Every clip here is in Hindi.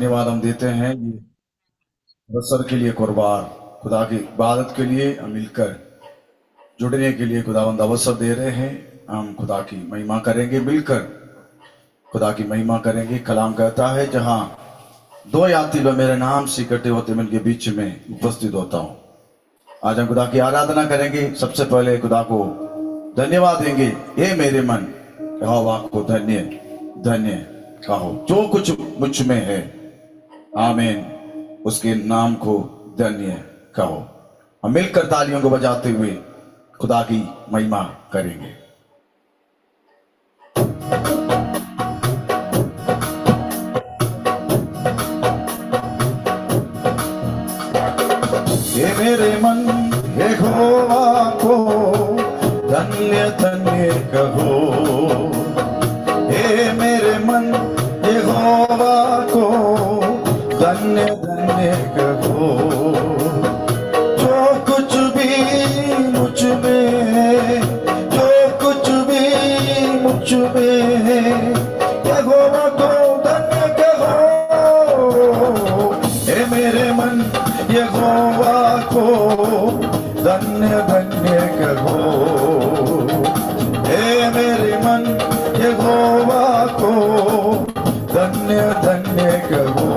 धन्यवाद हम देते हैं ये अवसर के लिए, कुर्बान खुदा की इबादत के लिए मिलकर जुड़ने के लिए खुदावंद अवसर दे रहे हैं। हम खुदा की महिमा करेंगे, मिलकर खुदा की महिमा करेंगे। कलाम कहता है, जहां दो या तीन लोग मेरे नाम से इकट्ठे होते मैं उनके बीच में उपस्थित होता हूं। आज हम खुदा की आराधना करेंगे। सबसे पहले खुदा को धन्यवाद देंगे। हे मेरे मन यहोवा को धन्य धन्य कहो, जो कुछ मुझ में है, आमीन, उसके नाम को धन्य कहो। हम मिलकर तालियों को बजाते हुए खुदा की महिमा करेंगे। ये मेरे मन यहोवा को धन्य धन्य कहो। हे मेरे मन यहोवा को धन्य धन्य कहो। जो कुछ भी मुझ में है, जो कुछ भी मुझ में है, यहोवा को धन्य कहो। हे मेरे मन यहोवा को धन्य धन्य कहो। हे मेरे मन यहोवा को धन्य धन्य कहो।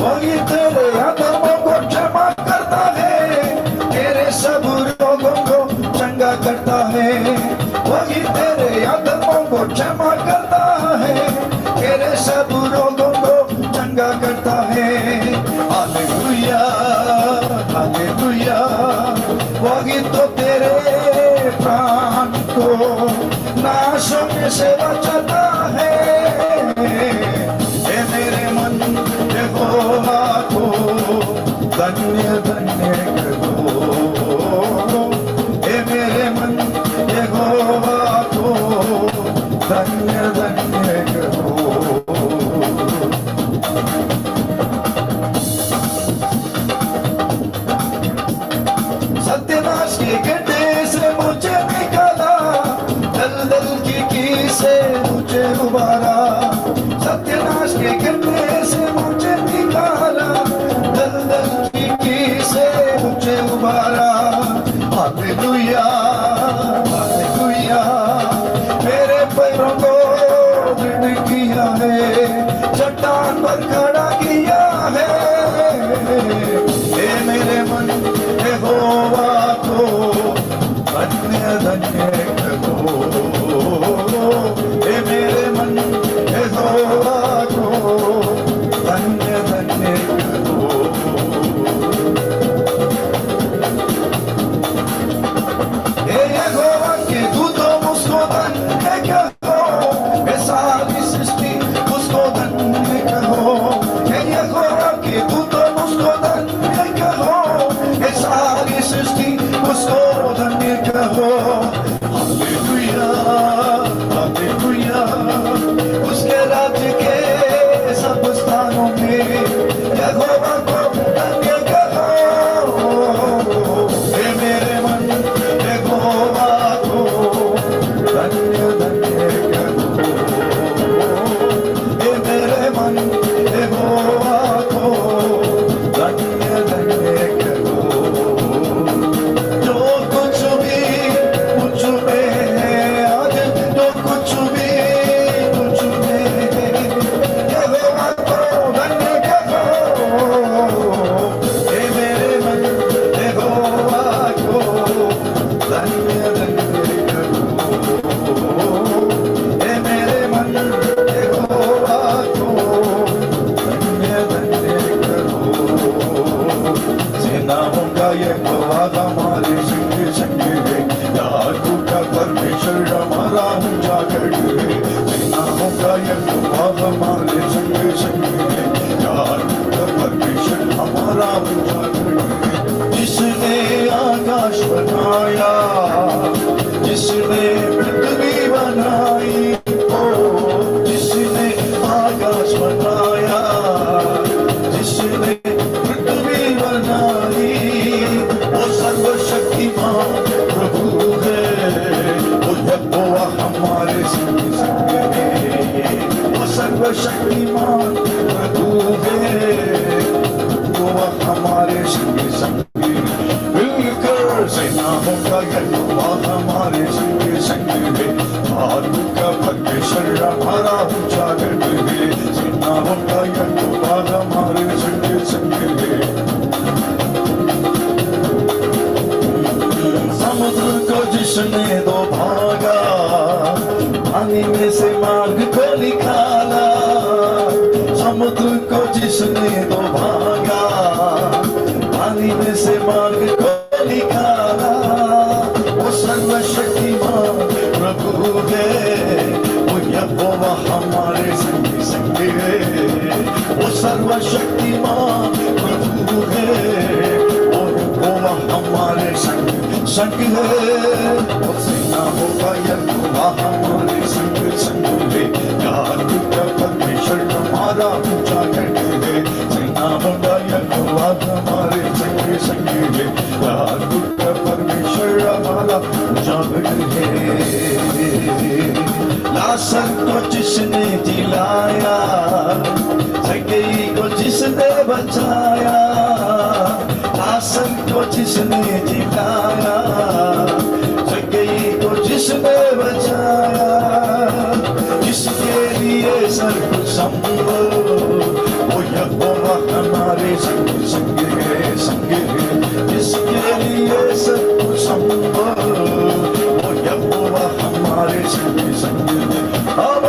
वही तेरे अधर्मों को क्षमा करता है, तेरे सब रोगों को चंगा करता है। वही तेरे अधर्मों को क्षमा करता है, तेरे सब रोगों को चंगा करता है। Hallelujah hallelujah. वही तो तेरे प्राण को नाशों में से बचाता है। हे मेरे मन यहोवा को धन्य धन्य कहो। हे मेरे मन यहोवा को धन्य धन्य कहो। सत्यनाश के गड्ढे से मुझे निकाला, दलदल की से मुझे उबारा। सत्यनाश के गड्ढे से मुझे निकाला, दलदल की से मुझे उबारा। Hallelujah hallelujah. मेरे पैरों को दृढ़ किया है, चट्टान पर खड़ा किया है। हे मेरे मन यहोवा को धन्य धन्य कहो। हे मेरे मन यहोवा को धन्य धन्य कहो। हे यहोवा के दूतों उसको धन्य कहो। हे सारी सृष्टि उसको धन्य कहो। हे यहोवा के दूतों उसको धन्य कहो। हे सारी सृष्टि उसको धन्य कहो। Hallelujah hallelujah. उसके राज्य के सब स्थानों में यहोवा को धन्य कहो। हे मेरे मन यहोवा को धन्य धन्य कहो। हे मेरे मन यहोवा को धन्य धन्य कहो। जो कुछ भी मुझ में है, आज जो कुछ भी मुझ में है, यहोवा को धन्य कहो। हे मेरे मन यहोवा को धन्य धन्य कहो। हे मेरे मन यहोवा को धन्य धन्य कहो। सेनाओं का यहोवा हमारे संग संग है, याकूब का परमेश्वर हमारा उजागर है। सेनाओं का यहोवा हमारे संग संग है, याकूब का परमेश्वर हमारा उजागर है। जिसने आकाश बनाया, जिसने पृथ्वी बनाई, ओ जिसने आकाश बनाया, जिसने पृथ्वी बनाई, वो सर्वशक्तिमान प्रभु है। दो भागा, पानी में से मार्ग को निकाला, समुद्र को जिसने दो भागा, पानी में से मार्ग को निकाला। वो सर्वशक्तिमान प्रभु है, वो यहोवा हमारे संग संग है। वो सर्वशक्तिमान प्रभु है, वो यहोवा हमारे संग संग है। वो सेना होगा यहोवा हमारे संग संग है। याद का परमेश्वर हमारा ऊंचा गढ़ है। सेना होगा यहोवा हमारे संग संग है। याद का परमेश्वर हमारा ऊंचा गढ़ है। लाजर को जिसने जिलाया, जक्कई को जिसने बचाया, लाजर को जिसने जिलाया, जक्कई को जिसने बचाया, जिसके लिए सर कुछ संभव, वो यहोवा हमारे संग संग है संग है। जिसके लिए सब कुछ संभव, वो यहोवा हमारे संग संग है। अब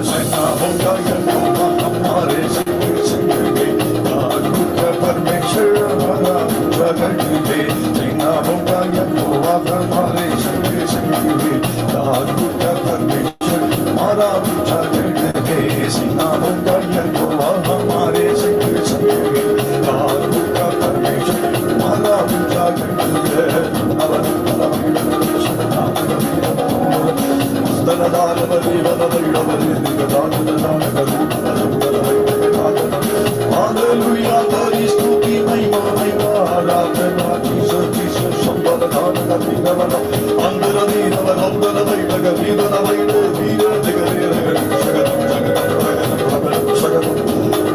सेना होगा यहोवा हमारे संग संग है। आगू का परमेश्वर हमारा ऊंचा गढ़ है। सेना होगा यहोवा हमारे संग संग है। आगू का परमेश्वर हमारा ऊंचा गढ़ है। सेना होगा यहोवा हमारे संग संग है। आगू का परमेश्वर हमारा ऊंचा गढ़ है। हालेलुया, तेरी स्तुति महिमा महिमा आराधना जीसस जीसस शंबल दान करती नवना अंदर नीर अंदर बैठक वीर नवैर वीर जगरे जगत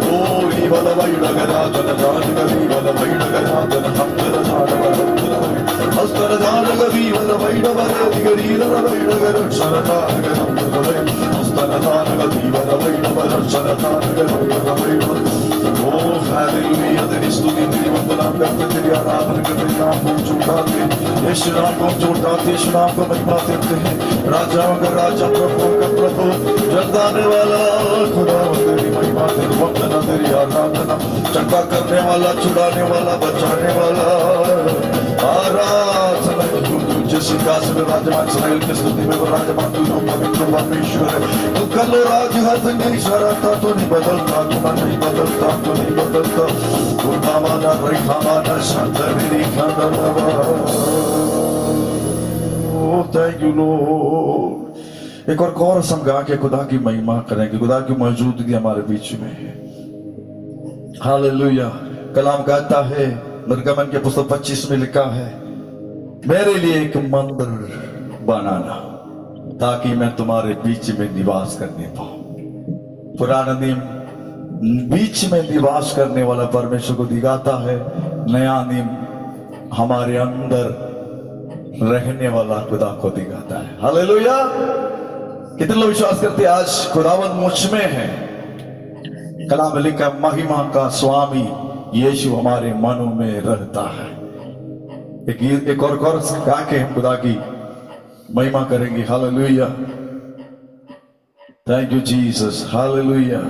ओ ईवल बैठक राजन जान करी वल बैठक राजन अंदर जान अस्तर जान करी वल बैठक दिगरी बैठक सरता अस्तर जान करी वल बैठक सरता ओ हालेलुया, तेरी स्तुति तेरी वंदना करते, तेरी आराधना करते, नाम को उठाते, यीशु नाम को उठाते, यीशु नाम को महिमा देते हैं। राजाओं का राजा, प्रभुओं का प्रभु, जगाने वाला खुदा, तेरी महिमा तेरी वंदना तेरी आराधना, चंगा करने वाला, छुड़ाने वाला, बचाने वाला, आराधना जिस सिंहासन में राजमान इस्राएल की स्तुति में वो राजमान तू जो पवित्र परमेश्वर है। तू कल राज हद नहीं सराता, तो नहीं बदलता, तू नहीं बदलता, तो नहीं बदलता। तू नामाना रेखामाना शांतरी खांडवा। ओ थैंक यू लॉर्ड। एक और कोरस हम गा के खुदा की महिमा करेंगे। खुदा की मौजूदगी हमारे बीच में है। हालेलुया। कलाम गाता है, निर्गमन के पुस्तक 25 में लिखा है, मेरे लिए एक मंदिर बनाना ताकि मैं तुम्हारे बीच में निवास करने पाऊं। पुराना नियम बीच में निवास करने वाला परमेश्वर को दिखाता है, नया नियम हमारे अंदर रहने वाला खुदा को दिखाता है। हालेलुया। कितने लोग विश्वास करते हैं आज खुदावंद मुझ में है। कलाम में लिखा, महिमा का स्वामी यीशु हमारे मनों में रहता है। एक और कोरस गा के हम खुदा की महिमा करेंगे। Hallelujah, thank you Jesus. Hallelujah.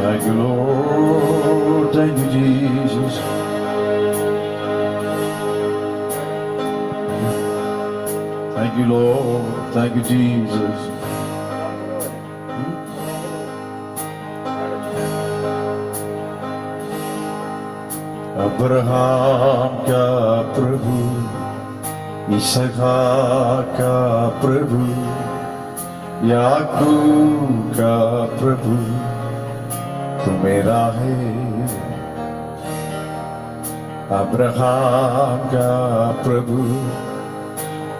Thank you, Lord. Thank you, Jesus. Thank you, Lord. Thank you, Jesus. Abraham का प्रभु, इसहाक का प्रभु, याकूब का प्रभु तू मेरा है। अब्राहम का प्रभु,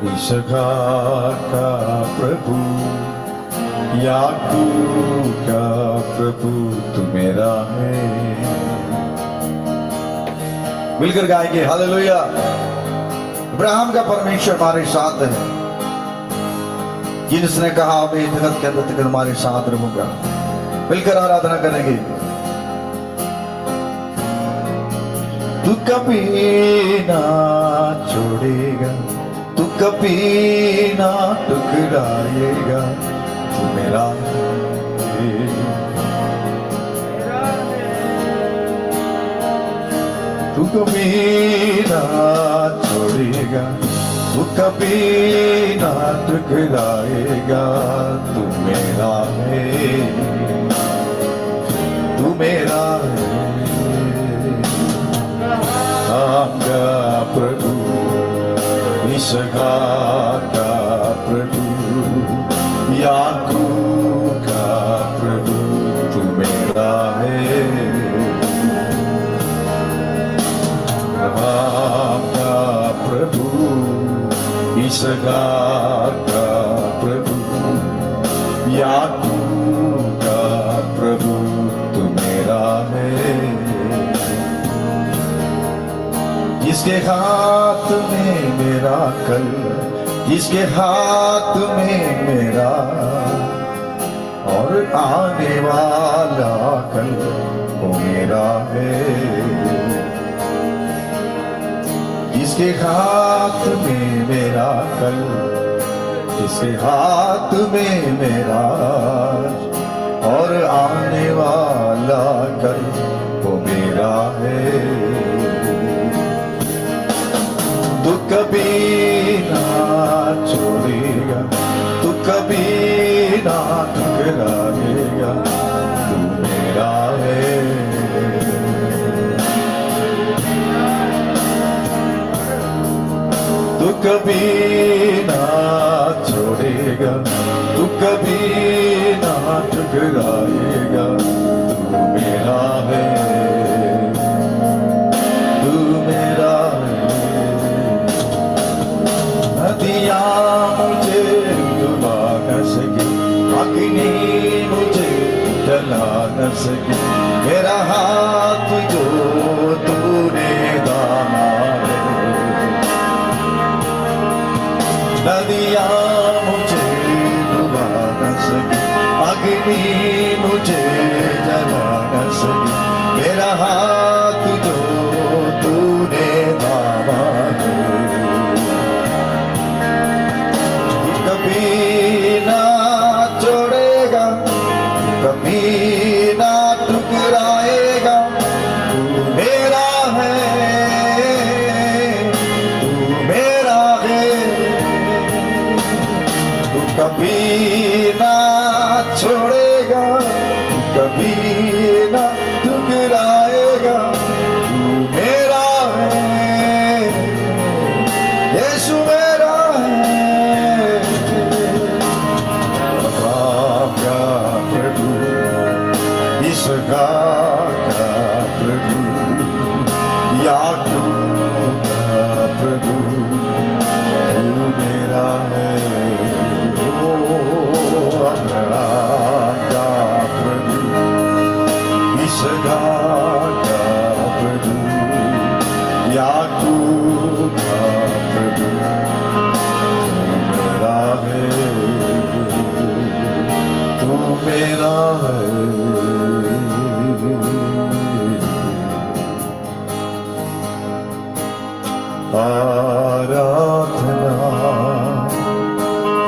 इसहाक का प्रभु, याकूब का प्रभु तू मेरा है। मिलकर गाएंगे हालेलुया। अब्राहम का परमेश्वर हमारे साथ है, कि जिसने कहा मैं जगत के अंत तक तुम्हारे साथ रहूंगा। मिलकर आराधना करेंगे। तू कभी ना छोड़ेगा, तू कभी ना टुकराएगा, तू मेरा है। तू कभी ना छोड़ेगा, तू कभी ना टुकराएगा, तू मेरा है, तू मेरा है। आका प्रभु, इसहाक का प्रभु, याकूब का प्रभु, तू मेरा है। अब्राहम का प्रभु, इसहाक का प्रभु, याकूब का प्रभु, तू मेरा है। जिसके हाथ में मेरा कल, जिसके हाथ में मेरा और आने वाला कल, वो मेरा है। जिसके हाथ में मेरा कल, जिसके हाथ में मेरा और आने वाला कल, वो मेरा है। तू कभी ना छोड़ेगा, तू कभी ना ठुकराएगा, तू मेरा है। तू कभी ना छोड़ेगा, तू कभी ना ठुकराएगा, तू मेरा है, तू मेरा है। नदियाँ मुझे डुबा न सकी, अग्नि मुझे जला न सकी, मेरा हाथ जो तूने थामा है। नदियाँ मुझे डुबा न सकी, अग्नि मुझे जला न सकी, मेरा हाथ जो तूने थामा है। कभी ना छोड़ेगा, कभी ना टुकराएगा, तू मेरा है, तू मेरा है। तू कभी ना छोड़ेगा, कभी ना टुकराएगा, तू मेरा है, यीशु मेरा है। इसहाक का प्रभु, याकूब का प्रभु, तू मेरा है। अब्राहम का प्रभु, इसहाक का प्रभु, याकूब का प्रभु, तू मेरा है, तू मेरा है। आराधना,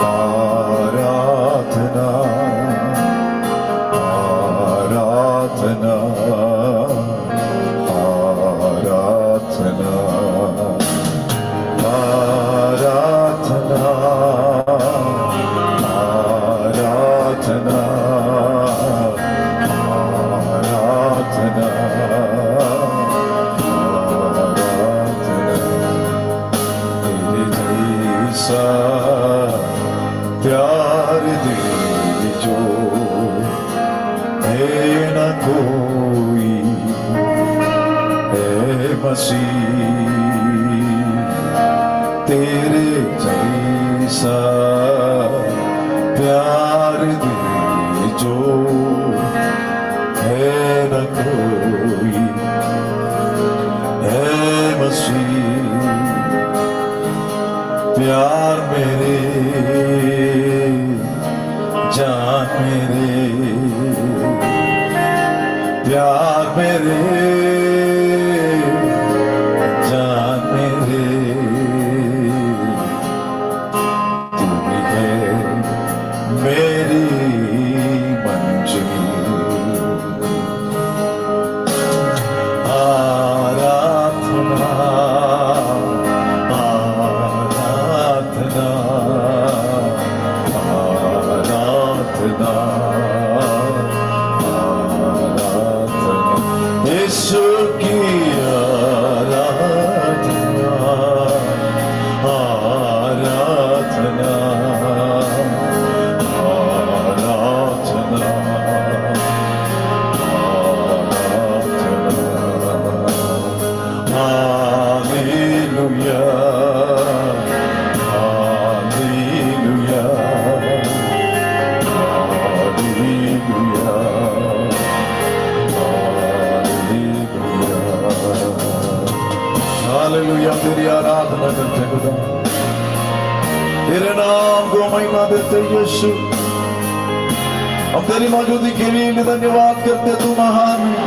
आराधना, आराधना, आराधना, आराधना, आराधना, आराधना, प्यार दे जो है न कोई, है मसीह तेरे जैसा। प्यार दे जो है न कोई, है मसीह प्यार मेरे महिमा देते यीशु। हम तेरी मौजूदगी के लिए धन्यवाद करते, तू महान है,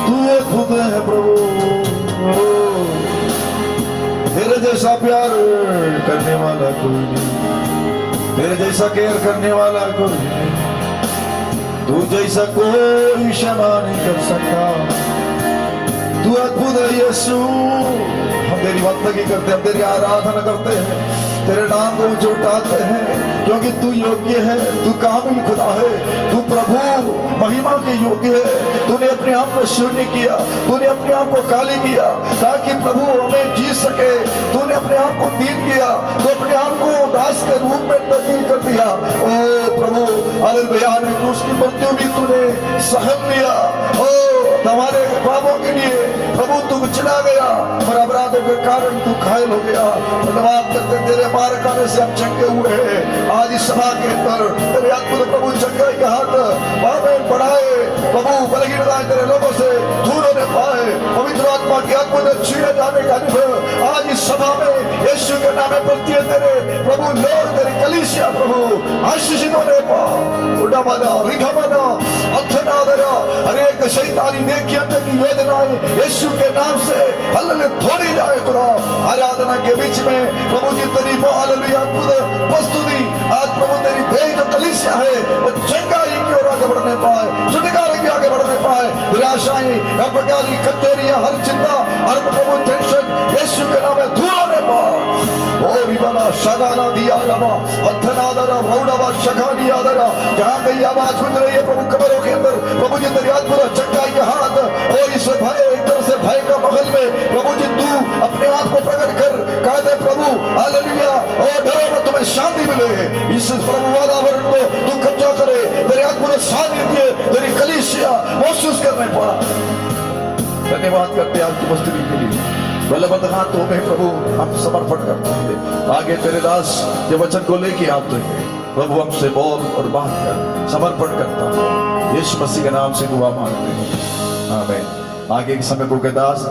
तू एक खुद है प्रभु। तेरे जैसा प्यार करने वाला कोई नहीं, तेरे जैसा केयर करने वाला कोई नहीं, तू जैसा कोई क्षमा नहीं कर सकता। तू अद्भुत है यीशु। हम तेरी बंदगी करते हैं, हम तेरी आराधना करते हैं, तेरे नाम को उठाते हैं, क्योंकि तू योग्य है, तू कामिल खुदा है, तू प्रभु महिमा के योग्य है। तूने अपने आप को शून्य किया, तूने अपने आप को खाली किया ताकि प्रभु हमें जी सके। तूने अपने आप को दीन किया, तो अपने आप को दास के रूप में तब्दील कर दिया। ओ प्रभु हालेलुया, क्रूस की मृत्यु भी तूने सहन लिया। ओ हमारे पापों के लिए प्रभु तू चला गया, पर अपराधों के कारण तू घायल हो गया। धन्यवाद करते, तेरे मार खाने से हम चंगे हुए हैं। आज इस सभा के अंदर तेरे अद्भुत प्रभु चंगाई के हाथ बाबें बढ़ाए प्रभु, बलहीनता तेरे लोगों से दूर होने पाए। पवित्र आत्मा की अद्भुत छीने जाने का अनुभव आज इस सभा में यीशु के नाम में प्रत्यय तेरे प्रभु लोग तेरे कलीसिया प्रभु आशीषित होने पाओ। उड़ामाना रिघमाना अथनादरा अनेक शैतानी नेकी अंदर की वेदनाएं यीशु के नाम से हल्ले थोड़ी जाए। खुदा आराधना के बीच में प्रभु जी तेरी हालेलुया अद्भुत प्रस्तुति आज प्रभु तेरी भेद जो कलीसिया है वो चंगाई की ओर आगे बढ़ने पाए, छुटकारे की आगे बढ़ने पाए। निराशाएं, अपकाली कचेरियां, हर चिंता, हर प्रभु टेंशन यीशु के नाम में दूर होने पाए। ओ विवाना शगाना दिया लवा अथनादरा भौडवा शगानी आदरा, जहां कहीं आवाज सुन रही है प्रभु कब्रों के अंदर प्रभु जी तेरी अद्भुत चंगाई के हाथ और इस भय एकदम से भय का बगल में प्रभु जी तू अपने आप को प्रकट कर कहते प्रभु हालेलुया, और डरो मत, तुम्हें शांति मिले। इस प्रभु वातावरण को तू कब्जा करे, तेरे अद्भुत सानिध्य तेरी कलीसिया महसूस करने पड़ा। धन्यवाद करते हैं आपकी मस्ती के लिए। बलबंद हाथों में प्रभु हम समर्पण करते हैं, आगे तेरे दास के वचन को लेके आते हैं। प्रभु हमसे बोल और बात कर, समर्पण करता है यीशु मसीह के नाम से दुआ मांगते हैं, आमीन। आगे के समय प्रभु के दास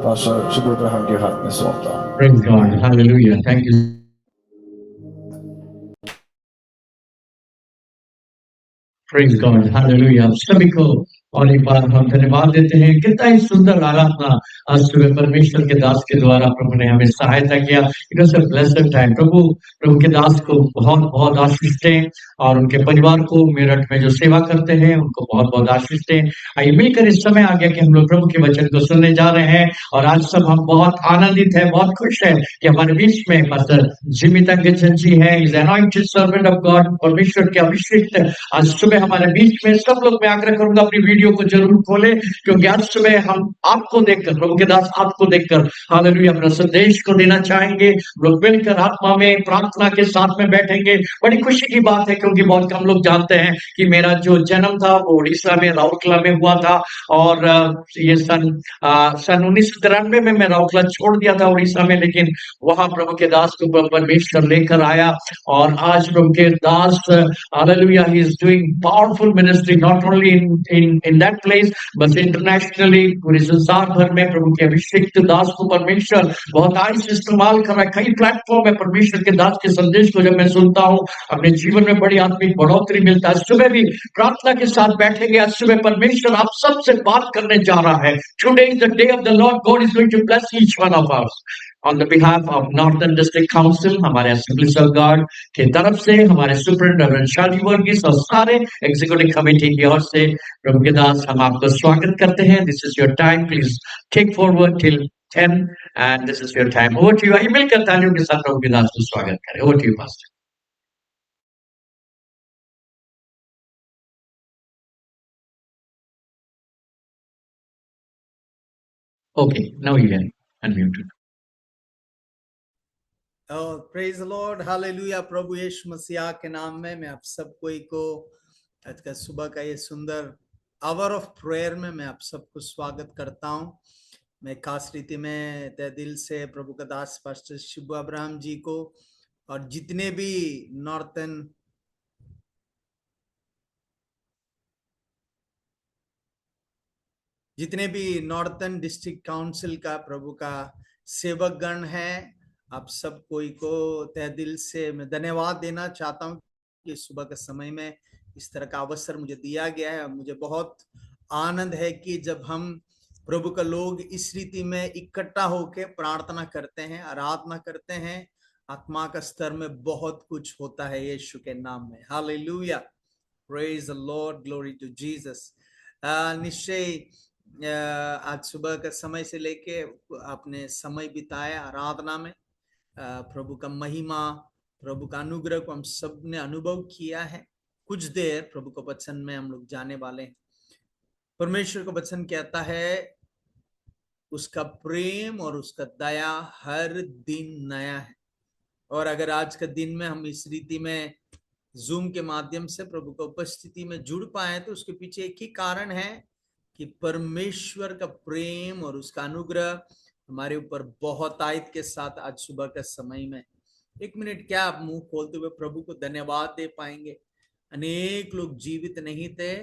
पास्टर शुभ अब्राहम के हाथ में सौंपता हूं। Praise God. Hallelujah. Thank you. Praise God. Hallelujah. सभी को और एक बार हम धन्यवाद देते हैं। कितना ही सुंदर आराधना आज सुबह परमेश्वर के दास के द्वारा प्रभु ने हमें सहायता किया। It was a blessed time. प्रभु के दास को बहुत बहुत आशीष दें और उनके परिवार को मेरठ में जो सेवा करते हैं उनको बहुत बहुत आशीष दें। आइए मिलकर इस समय आ गया कि हम लोग प्रभु के वचन को सुनने जा रहे हैं और आज सब हम बहुत आनंदित हैं, बहुत खुश हैं कि हमारे बीच में पास्टर जिमी तंगचंद जी हैं। Is anointed servant of God, परमेश्वर के अभिषिक्त आज सुबह हमारे बीच में। सब लोग मैं आग्रह करूंगा अपनी वीडियो को जरूर खोलें, क्योंकि आज सुबह हम आपको देखकर, प्रभु के दास आपको देखकर हालेलुया अपना संदेश को देना चाहेंगे। लोग मिलकर आत्मा में प्रार्थना के साथ में बैठेंगे। बड़ी खुशी की बात है, क्योंकि बहुत कम लोग जानते हैं कि मेरा जो जन्म था वो उड़ीसा में राउरकेला में हुआ था और ये सन 1993 में मैं राउरकेला छोड़ दिया था उड़ीसा में, लेकिन वहां प्रभु के दास को परमेश्वर लेकर आया और आज प्रभु के दास hallelujah he is doing powerful ministry not only in that place but internationally. पूरे संसार भर में प्रभु के अभिषिक्त दास को परमेश्वर बहुत आज से इस्तेमाल कर रहा है। कई प्लेटफॉर्म है परमेश्वर के दास के संदेश को जब मैं सुनता हूँ अपने जीवन में बड़ी आत्मिक बढ़ोतरी मिलता है। सुबह भी प्रार्थना के साथ बैठेंगे। आज सुबह परमेश्वर आप सबसे बात करने जा रहा है। Today is the day of the lord, God is going to bless each one of us. On the behalf of Northern District Council, हमारे Assemblies of God की तरफ से हमारे सुपरिटेंडेंट शाली वर्गीस और सारे एग्जीक्यूटिव कमेटी की ओर से प्रभु के दास हम आपको स्वागत करते हैं। This is your time, please take forward till 10 and this is your time. Over to you. आइए मिलकर तालियों के साथ प्रभु के दास को स्वागत करें। Over to you, Pastor. Okay, now you can unmute. Praise the lord, hallelujah. प्रभु यीशु मसीह के नाम में मैं आप सब कोई को आज का सुबह का ये सुंदर आवर ऑफ प्रेयर में मैं आप सबको स्वागत करता हूं। मैं खास रीति में तहे दिल से प्रभु का दास पास्टर शुभ अब्राहम जी को और जितने भी नॉर्थन डिस्ट्रिक्ट काउंसिल का प्रभु का सेवक गण है, आप सब कोई को तहे दिल से मैं धन्यवाद देना चाहता हूँ कि सुबह के समय में इस तरह का अवसर मुझे दिया गया है। मुझे बहुत आनंद है कि जब हम प्रभु का लोग इस रीति में इकट्ठा होकर प्रार्थना करते हैं, आराधना करते हैं, आत्मा का स्तर में बहुत कुछ होता है यीशु के नाम में। Hallelujah, praise the lord, glory to Jesus. निश्चय आज सुबह का समय से लेके आपने समय बिताया आराधना में। प्रभु का महिमा, प्रभु का अनुग्रह को हम सब ने अनुभव किया है। कुछ देर प्रभु के वचन में हम लोग जाने वाले हैं। परमेश्वर का वचन कहता है उसका प्रेम और उसका दया हर दिन नया है। और अगर आज का दिन में हम इस रीति में जूम के माध्यम से प्रभु की उपस्थिति में जुड़ पाए तो उसके पीछे एक ही कारण है कि परमेश्वर का प्रेम और उसका अनुग्रह हमारे ऊपर बहुत आयत के साथ आज सुबह के समय में। एक मिनट क्या आप मुंह खोलते हुए प्रभु को धन्यवाद दे पाएंगे? अनेक लोग जीवित नहीं थे,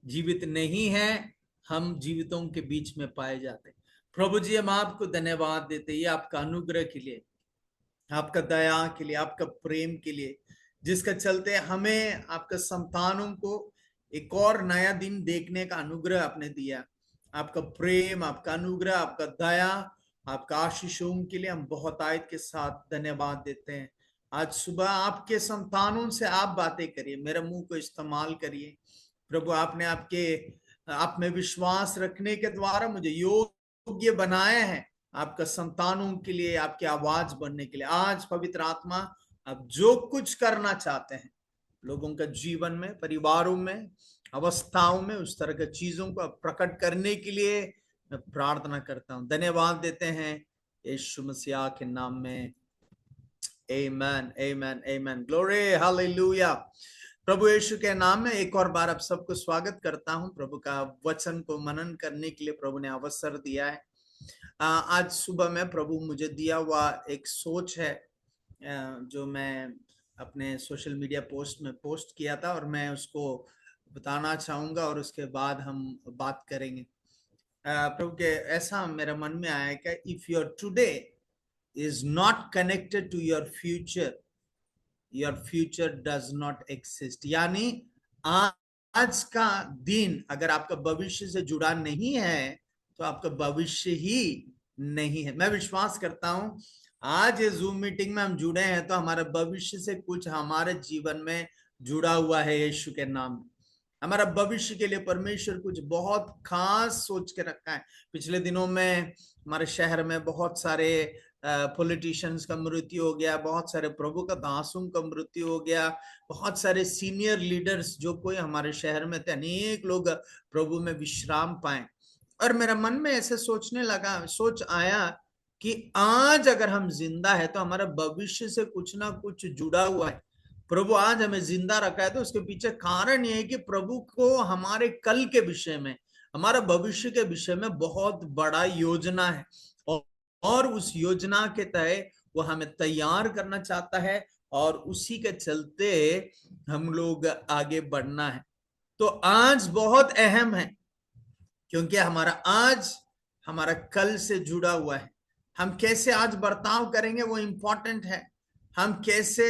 जीवित नहीं है, हम जीवितों के बीच में पाए जाते। प्रभु जी हम आपको धन्यवाद देते, ये आपका अनुग्रह के लिए, आपका दया के लिए, आपका प्रेम के लिए, जिसका चलते हमें आपके संतानों को एक और नया दिन देखने का अनुग्रह आपने दिया। आपका प्रेम, आपका अनुग्रह, आपका दया, आपका आशीषों के लिए हम बहुत आयत के साथ धन्यवाद देते हैं। आज सुबह आपके संतानों से आप बातें करिए, मेरे मुंह को इस्तेमाल करिए प्रभु। आपने आप में विश्वास रखने के द्वारा मुझे योग्य बनाया है आपका संतानों के लिए, आपकी आवाज बनने के लिए। आज पवित्र आत्मा आप जो कुछ करना चाहते हैं लोगों का जीवन में, परिवारों में, अवस्थाओं में, उस तरह के चीजों को प्रकट करने के लिए मैं प्रार्थना करता हूं। धन्यवाद देते हैं यीशु मसीह के नाम में। आमेन, आमेन, आमेन, ग्लोरी, हालेलुया। प्रभु यीशु के नाम में एक और बार आप सबको स्वागत करता हूं। प्रभु का वचन को मनन करने के लिए प्रभु ने अवसर दिया है। आज सुबह में प्रभु मुझे दिया हुआ एक सोच है जो मैं अपने सोशल मीडिया पोस्ट में पोस्ट किया था और मैं उसको बताना चाहूंगा और उसके बाद हम बात करेंगे। प्रभु के ऐसा मेरे मन में आया कि if your today is not connected to your future does not exist. यानी आज का दिन अगर आपका भविष्य से जुड़ा नहीं है तो आपका भविष्य ही नहीं है। मैं विश्वास करता हूं आज ये जूम मीटिंग में हम जुड़े हैं तो हमारे भविष्य से कुछ हमारे जीवन में जुड़ा हुआ है यीशु के नाम में। हमारा भविष्य के लिए परमेश्वर कुछ बहुत खास सोच के रखा है। पिछले दिनों में हमारे शहर में बहुत सारे पॉलिटिशियंस का मृत्यु हो गया, बहुत सारे प्रभु का दासों का मृत्यु हो गया, बहुत सारे सीनियर लीडर्स जो कोई हमारे शहर में थे, अनेक लोग प्रभु में विश्राम पाए। और मेरा मन में ऐसे सोच आया कि आज अगर हम जिंदा है तो हमारा भविष्य से कुछ ना कुछ जुड़ा हुआ है। प्रभु आज हमें जिंदा रखा है तो उसके पीछे कारण यह है कि प्रभु को हमारे कल के विषय में, हमारा भविष्य के विषय में बहुत बड़ा योजना है और उस योजना के तहत वो हमें तैयार करना चाहता है और उसी के चलते हम लोग आगे बढ़ना है। तो आज बहुत अहम है क्योंकि हमारा आज हमारा कल से जुड़ा हुआ है। हम कैसे आज बर्ताव करेंगे वो इम्पोर्टेंट है। हम कैसे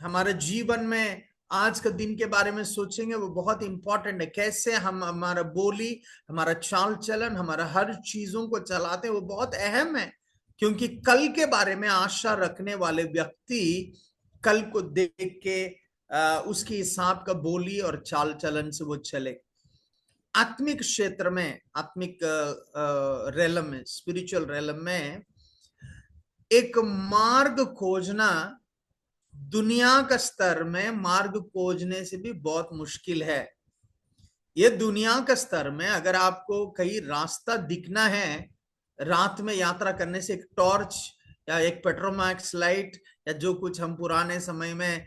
हमारे जीवन में आज का दिन के बारे में सोचेंगे वो बहुत इंपॉर्टेंट है। कैसे हम हमारा बोली, हमारा चाल चलन, हमारा हर चीजों को चलाते हैं वो बहुत अहम है क्योंकि कल के बारे में आशा रखने वाले व्यक्ति कल को देख के उसके हिसाब का बोली और चाल चलन से वो चले। आत्मिक क्षेत्र में, आत्मिक रेलम में, स्पिरिचुअल रेलम में एक मार्ग खोजना दुनिया का स्तर में मार्ग खोजने से भी बहुत मुश्किल है। ये दुनिया का स्तर में अगर आपको कहीं रास्ता दिखना है रात में यात्रा करने से, एक टॉर्च या एक पेट्रोमैक्स लाइट या जो कुछ हम पुराने समय में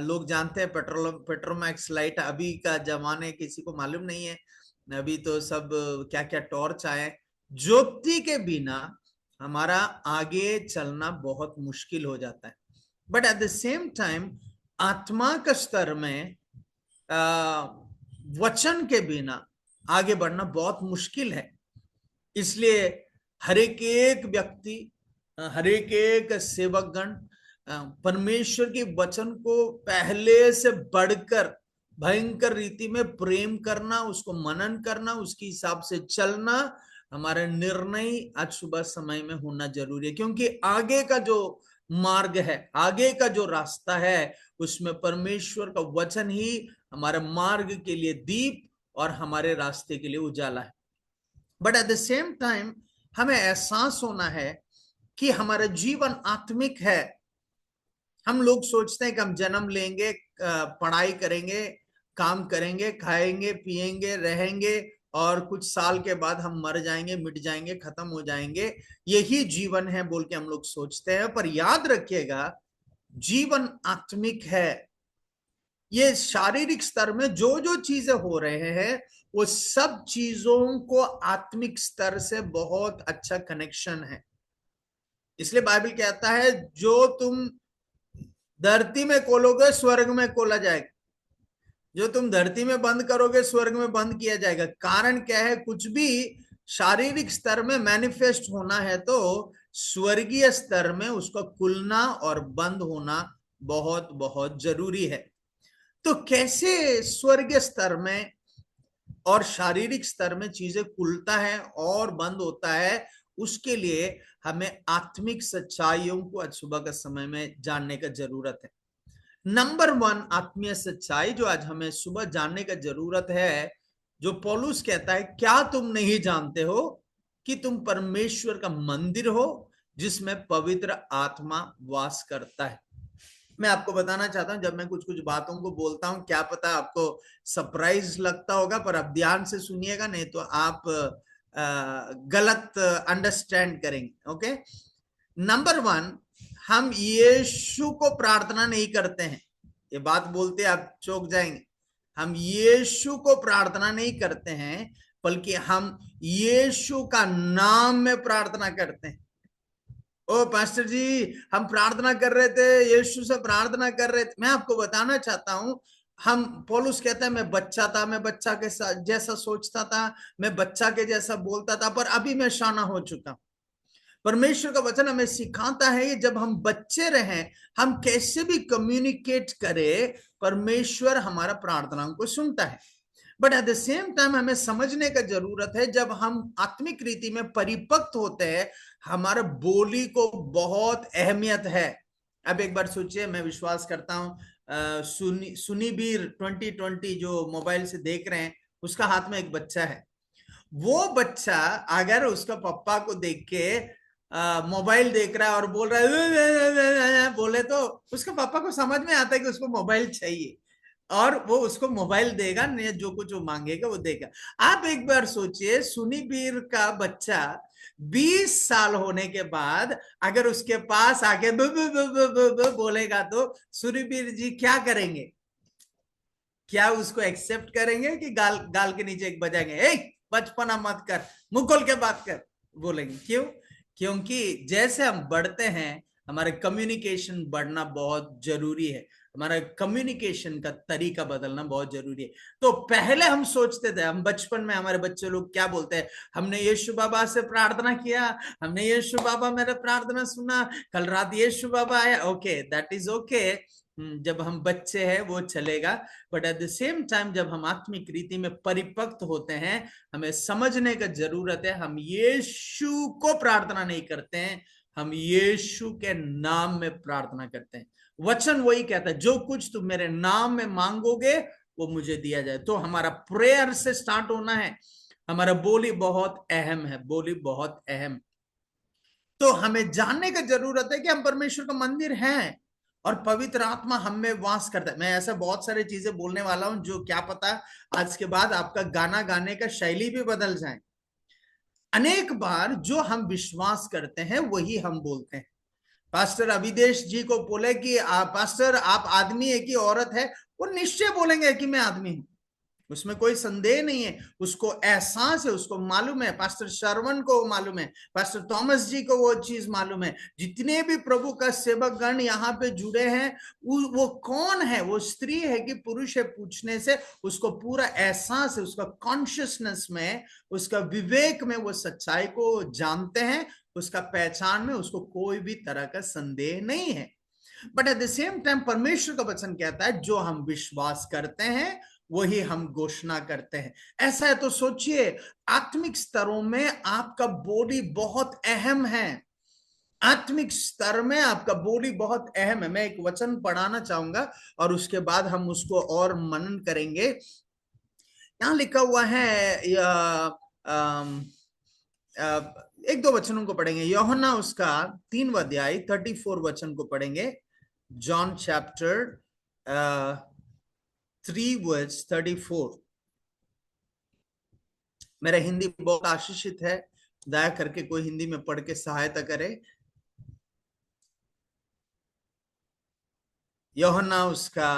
लोग जानते हैं पेट्रोमैक्स लाइट, अभी का जमाने किसी को मालूम नहीं है, अभी तो सब क्या क्या टॉर्च आए। ज्योति के बिना हमारा आगे चलना बहुत मुश्किल हो जाता है। But at the same time आत्मा के स्तर में वचन के बिना आगे बढ़ना बहुत मुश्किल है। इसलिए हर एक व्यक्ति हर एक सेवकगण परमेश्वर के वचन को पहले से बढ़कर भयंकर रीति में प्रेम करना, उसको मनन करना, उसके हिसाब से चलना हमारा निर्णय आज सुबह समय में होना जरूरी है, क्योंकि आगे का जो मार्ग है, आगे का जो रास्ता है, उसमें परमेश्वर का वचन ही हमारे मार्ग के लिए दीप और हमारे रास्ते के लिए उजाला है। But at the same time हमें एहसास होना है कि हमारा जीवन आत्मिक है। हम लोग सोचते हैं कि हम जन्म लेंगे, पढ़ाई करेंगे, काम करेंगे, खाएंगे, पिएंगे, रहेंगे और कुछ साल के बाद हम मर जाएंगे, मिट जाएंगे, खत्म हो जाएंगे, यही जीवन है बोल के हम लोग सोचते हैं। पर याद रखिएगा, जीवन आत्मिक है। ये शारीरिक स्तर में जो जो चीजें हो रहे हैं, वो सब चीजों को आत्मिक स्तर से बहुत अच्छा कनेक्शन है। इसलिए बाइबल कहता है, जो तुम धरती में खोलोगे स्वर्ग में खोला जाएगा, जो तुम धरती में बंद करोगे स्वर्ग में बंद किया जाएगा। कारण क्या है? कुछ भी शारीरिक स्तर में मैनिफेस्ट होना है तो स्वर्गीय स्तर में उसका खुलना और बंद होना बहुत बहुत जरूरी है। तो कैसे स्वर्गीय स्तर में और शारीरिक स्तर में चीजें खुलता है और बंद होता है, उसके लिए हमें आत्मिक सच्चाइयों को आज सुबह के समय में जानने का जरूरत है। नंबर 1 आत्मीय सच्चाई जो आज हमें सुबह जानने का जरूरत है, जो पौलुस कहता है, क्या तुम नहीं जानते हो कि तुम परमेश्वर का मंदिर हो जिसमें पवित्र आत्मा वास करता है। मैं आपको बताना चाहता हूं, जब मैं कुछ कुछ बातों को बोलता हूं, क्या पता आपको सरप्राइज लगता होगा, पर आप ध्यान से सुनिएगा, नहीं तो आप गलत अंडरस्टैंड करेंगे। ओके, नंबर 1, हम यीशु को प्रार्थना नहीं करते हैं। ये बात बोलते आप चौंक जाएंगे। हम यीशु को प्रार्थना नहीं करते हैं, बल्कि हम यीशु का नाम में प्रार्थना करते हैं। ओ पास्टर जी, हम प्रार्थना कर रहे थे, यीशु से प्रार्थना कर रहे थे। मैं आपको बताना चाहता हूं, हम पौलुस कहता है, मैं बच्चा था, मैं बच्चा के जैसा सोचता था, मैं बच्चा के जैसा बोलता था, पर अभी मैं शाना हो चुका। परमेश्वर का वचन हमें सिखाता है, ये जब हम बच्चे रहे, हम कैसे भी कम्युनिकेट करें, परमेश्वर हमारा प्रार्थनाओं को सुनता है। But at the same time हमें समझने का जरूरत है, जब हम आत्मिक रीति में परिपक्व होते हैं, हमारे बोली को बहुत अहमियत है। अब एक बार सोचिए, मैं विश्वास करता हूं सुनीबीर 2020 जो मोबाइल से देख रहे हैं, उसका हाथ में एक बच्चा है। वो बच्चा अगर उसका पापा को देख के मोबाइल देख रहा है और बोल रहा है बोले, तो उसके पापा को समझ में आता है कि उसको मोबाइल चाहिए और वो उसको मोबाइल देगा, नहीं जो कुछ वो मांगेगा वो देगा। आप एक बार सोचिए, सुनीबीर का बच्चा 20 साल होने के बाद अगर उसके पास आके बोलेगा, तो सुनीबीर जी क्या करेंगे? क्या उसको एक्सेप्ट करेंगे कि गाल गाल के नीचे एक बजाएंगे, ए बचपना मत कर, मुंह खोल के बात कर, बोलेंगे? क्यों? क्योंकि जैसे हम बढ़ते हैं, हमारे कम्युनिकेशन बढ़ना बहुत जरूरी है, हमारा कम्युनिकेशन का तरीका बदलना बहुत जरूरी है। तो पहले हम सोचते थे, हम बचपन में हमारे बच्चे लोग क्या बोलते हैं, हमने यीशु बाबा से प्रार्थना किया, हमने यीशु बाबा मेरा प्रार्थना सुना, कल रात यीशु बाबा आया। ओके, दैट इज ओके, जब हम बच्चे हैं वो चलेगा। But at the same time जब हम आत्मिक रीति में परिपक्व होते हैं, हमें समझने का जरूरत है, हम यीशु को प्रार्थना नहीं करते हैं, हम यीशु के नाम में प्रार्थना करते हैं। वचन वही कहता है, जो कुछ तुम मेरे नाम में मांगोगे वो मुझे दिया जाए। तो हमारा प्रेयर से स्टार्ट होना है। हमारा बोली बहुत अहम है, बोली बहुत अहम। तो हमें जानने का जरूरत है कि हम परमेश्वर का मंदिर हैं और पवित्र आत्मा हम में वास करता है। मैं ऐसा बहुत सारी चीजें बोलने वाला हूं जो क्या पता आज के बाद आपका गाना गाने का शैली भी बदल जाए। अनेक बार जो हम विश्वास करते हैं वही हम बोलते हैं। पास्टर अविदेश जी को बोले कि पास्टर आप आदमी है कि औरत है, वो निश्चय बोलेंगे कि मैं आदमी हूं, उसमें कोई संदेह नहीं है। उसको एहसास है, उसको मालूम है। पास्टर श्रवण को मालूम है, पास्टर थॉमस जी को वो चीज मालूम है। जितने भी प्रभु का सेवक गण यहाँ पे जुड़े हैं, वो कौन है, वो स्त्री है कि पुरुष है, पूछने से उसको पूरा एहसास है, उसका कॉन्शियसनेस में, उसका विवेक में वो सच्चाई को जानते हैं उसका पहचान में उसको कोई भी तरह का संदेह नहीं है। But at the same time परमेश्वर का वचन कहता है जो हम विश्वास करते हैं वही हम घोषणा करते हैं। ऐसा है तो सोचिए, आत्मिक स्तरों में आपका बॉडी बहुत अहम है। आत्मिक स्तर में आपका बॉडी बहुत अहम है। मैं एक वचन पढ़ाना चाहूंगा और उसके बाद हम उसको और मनन करेंगे। यहां लिखा हुआ है, एक दो वचनों को पढ़ेंगे। यूहन्ना उसका 3वां अध्याय 34 वचन को पढ़ेंगे। John chapter 3 verse 34। मेरा हिंदी बहुत आशीषित है, दया करके कोई हिंदी में पढ़ के सहायता करे। यूहन्ना उसका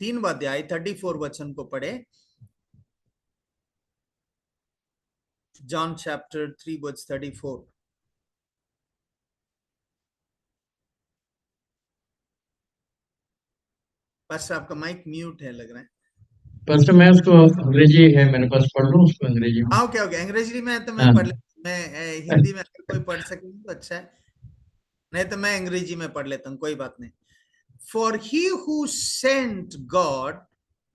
3वां अध्याय 34 वचन को पढ़े। John chapter 3 verse 34। पास्टर आपका माइक म्यूट है लग रहा है। पास्टर मैं उसको अंग्रेजी है मेरे पास, पढ़ लूं उसको अंग्रेजी में? ओके ओके, अंग्रेजी में तो मैं हाँ। पढ़ लेता। मैं हिंदी में अगर कोई पढ़ सके तो अच्छा है, नहीं तो मैं अंग्रेजी में पढ़ लेता हूँ, कोई बात नहीं। For he who sent God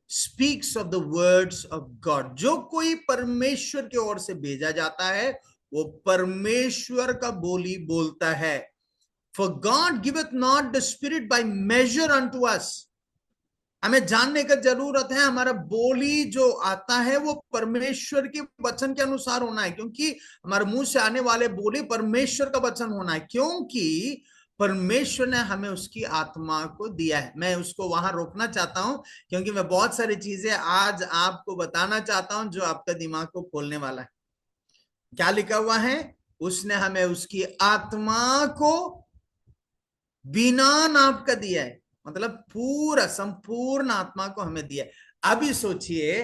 speaks of the words of God। जो कोई परमेश्वर की ओर से भेजा जाता है वो परमेश्वर का बोली बोलता है। For God giveth not the Spirit by measure unto us। हमें जानने का जरूरत है, हमारा बोली जो आता है वो परमेश्वर के वचन के अनुसार होना है, क्योंकि हमारे मुंह से आने वाले बोली परमेश्वर का वचन होना है, क्योंकि परमेश्वर ने हमें उसकी आत्मा को दिया है। मैं उसको वहां रोकना चाहता हूं क्योंकि मैं बहुत सारी चीजें आज आपको बताना चाहता हूं जो आपका दिमाग को खोलने वाला है। क्या लिखा हुआ है? उसने हमें उसकी आत्मा को बिना नाप का दिया है, मतलब पूरा संपूर्ण आत्मा को हमें दिया है। अभी सोचिए,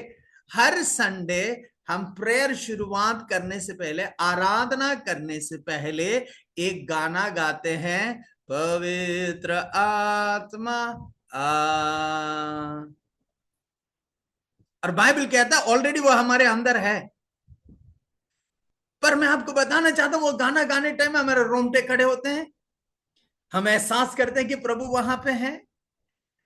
हर संडे हम प्रेयर शुरुआत करने से पहले, आराधना करने से पहले एक गाना गाते हैं, पवित्र आत्मा आ। और बाइबल कहता है ऑलरेडी वो हमारे अंदर है। पर मैं आपको बताना चाहता हूं, वो गाना गाने टाइम में हमारे रोंगटे खड़े होते हैं, हम एहसास करते हैं कि प्रभु वहां पे है।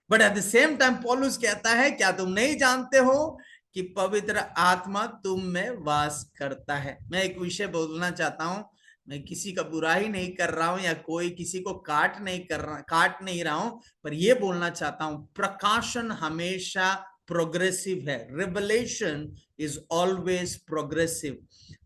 But at the same time पौलुस कहता है, क्या तुम नहीं जानते हो कि पवित्र आत्मा तुम में वास करता है। मैं एक विषय बोलना चाहता हूं, मैं किसी का बुराई नहीं कर रहा हूं या कोई किसी को काट नहीं रहा हूं, पर यह बोलना चाहता हूं, प्रकाशन हमेशा प्रोग्रेसिव है। Revelation is always progressive.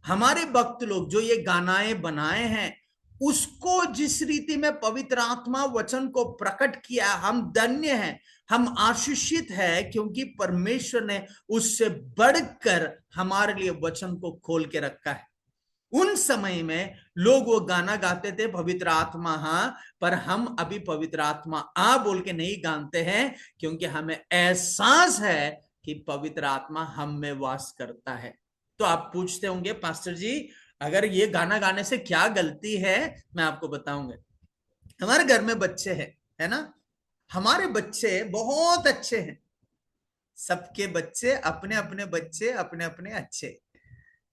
हमारे भक्त लोग जो ये गानाएं बनाए हैं, उसको जिस रीति में पवित्र आत्मा वचन को प्रकट किया, हम धन्य हैं, हम आशीषित हैं, क्योंकि परमेश्वर ने उससे बढ़कर हमारे लिए वचन को खोल के रखा है। उन समय में लोग वो गाना गाते थे, पवित्र आत्मा हाँ, पर हम अभी पवित्र आत्मा आ बोल के नहीं गाते हैं, क्योंकि हमें एहसास है कि पवित्र आत्मा हम में वास करता है। तो आप पूछते होंगे, पास्टर जी अगर ये गाना गाने से क्या गलती है? मैं आपको बताऊंगा। हमारे घर में बच्चे हैं, है ना? हमारे बच्चे बहुत अच्छे हैं। सबके बच्चे अपने अपने बच्चे अपने अपने अच्छे।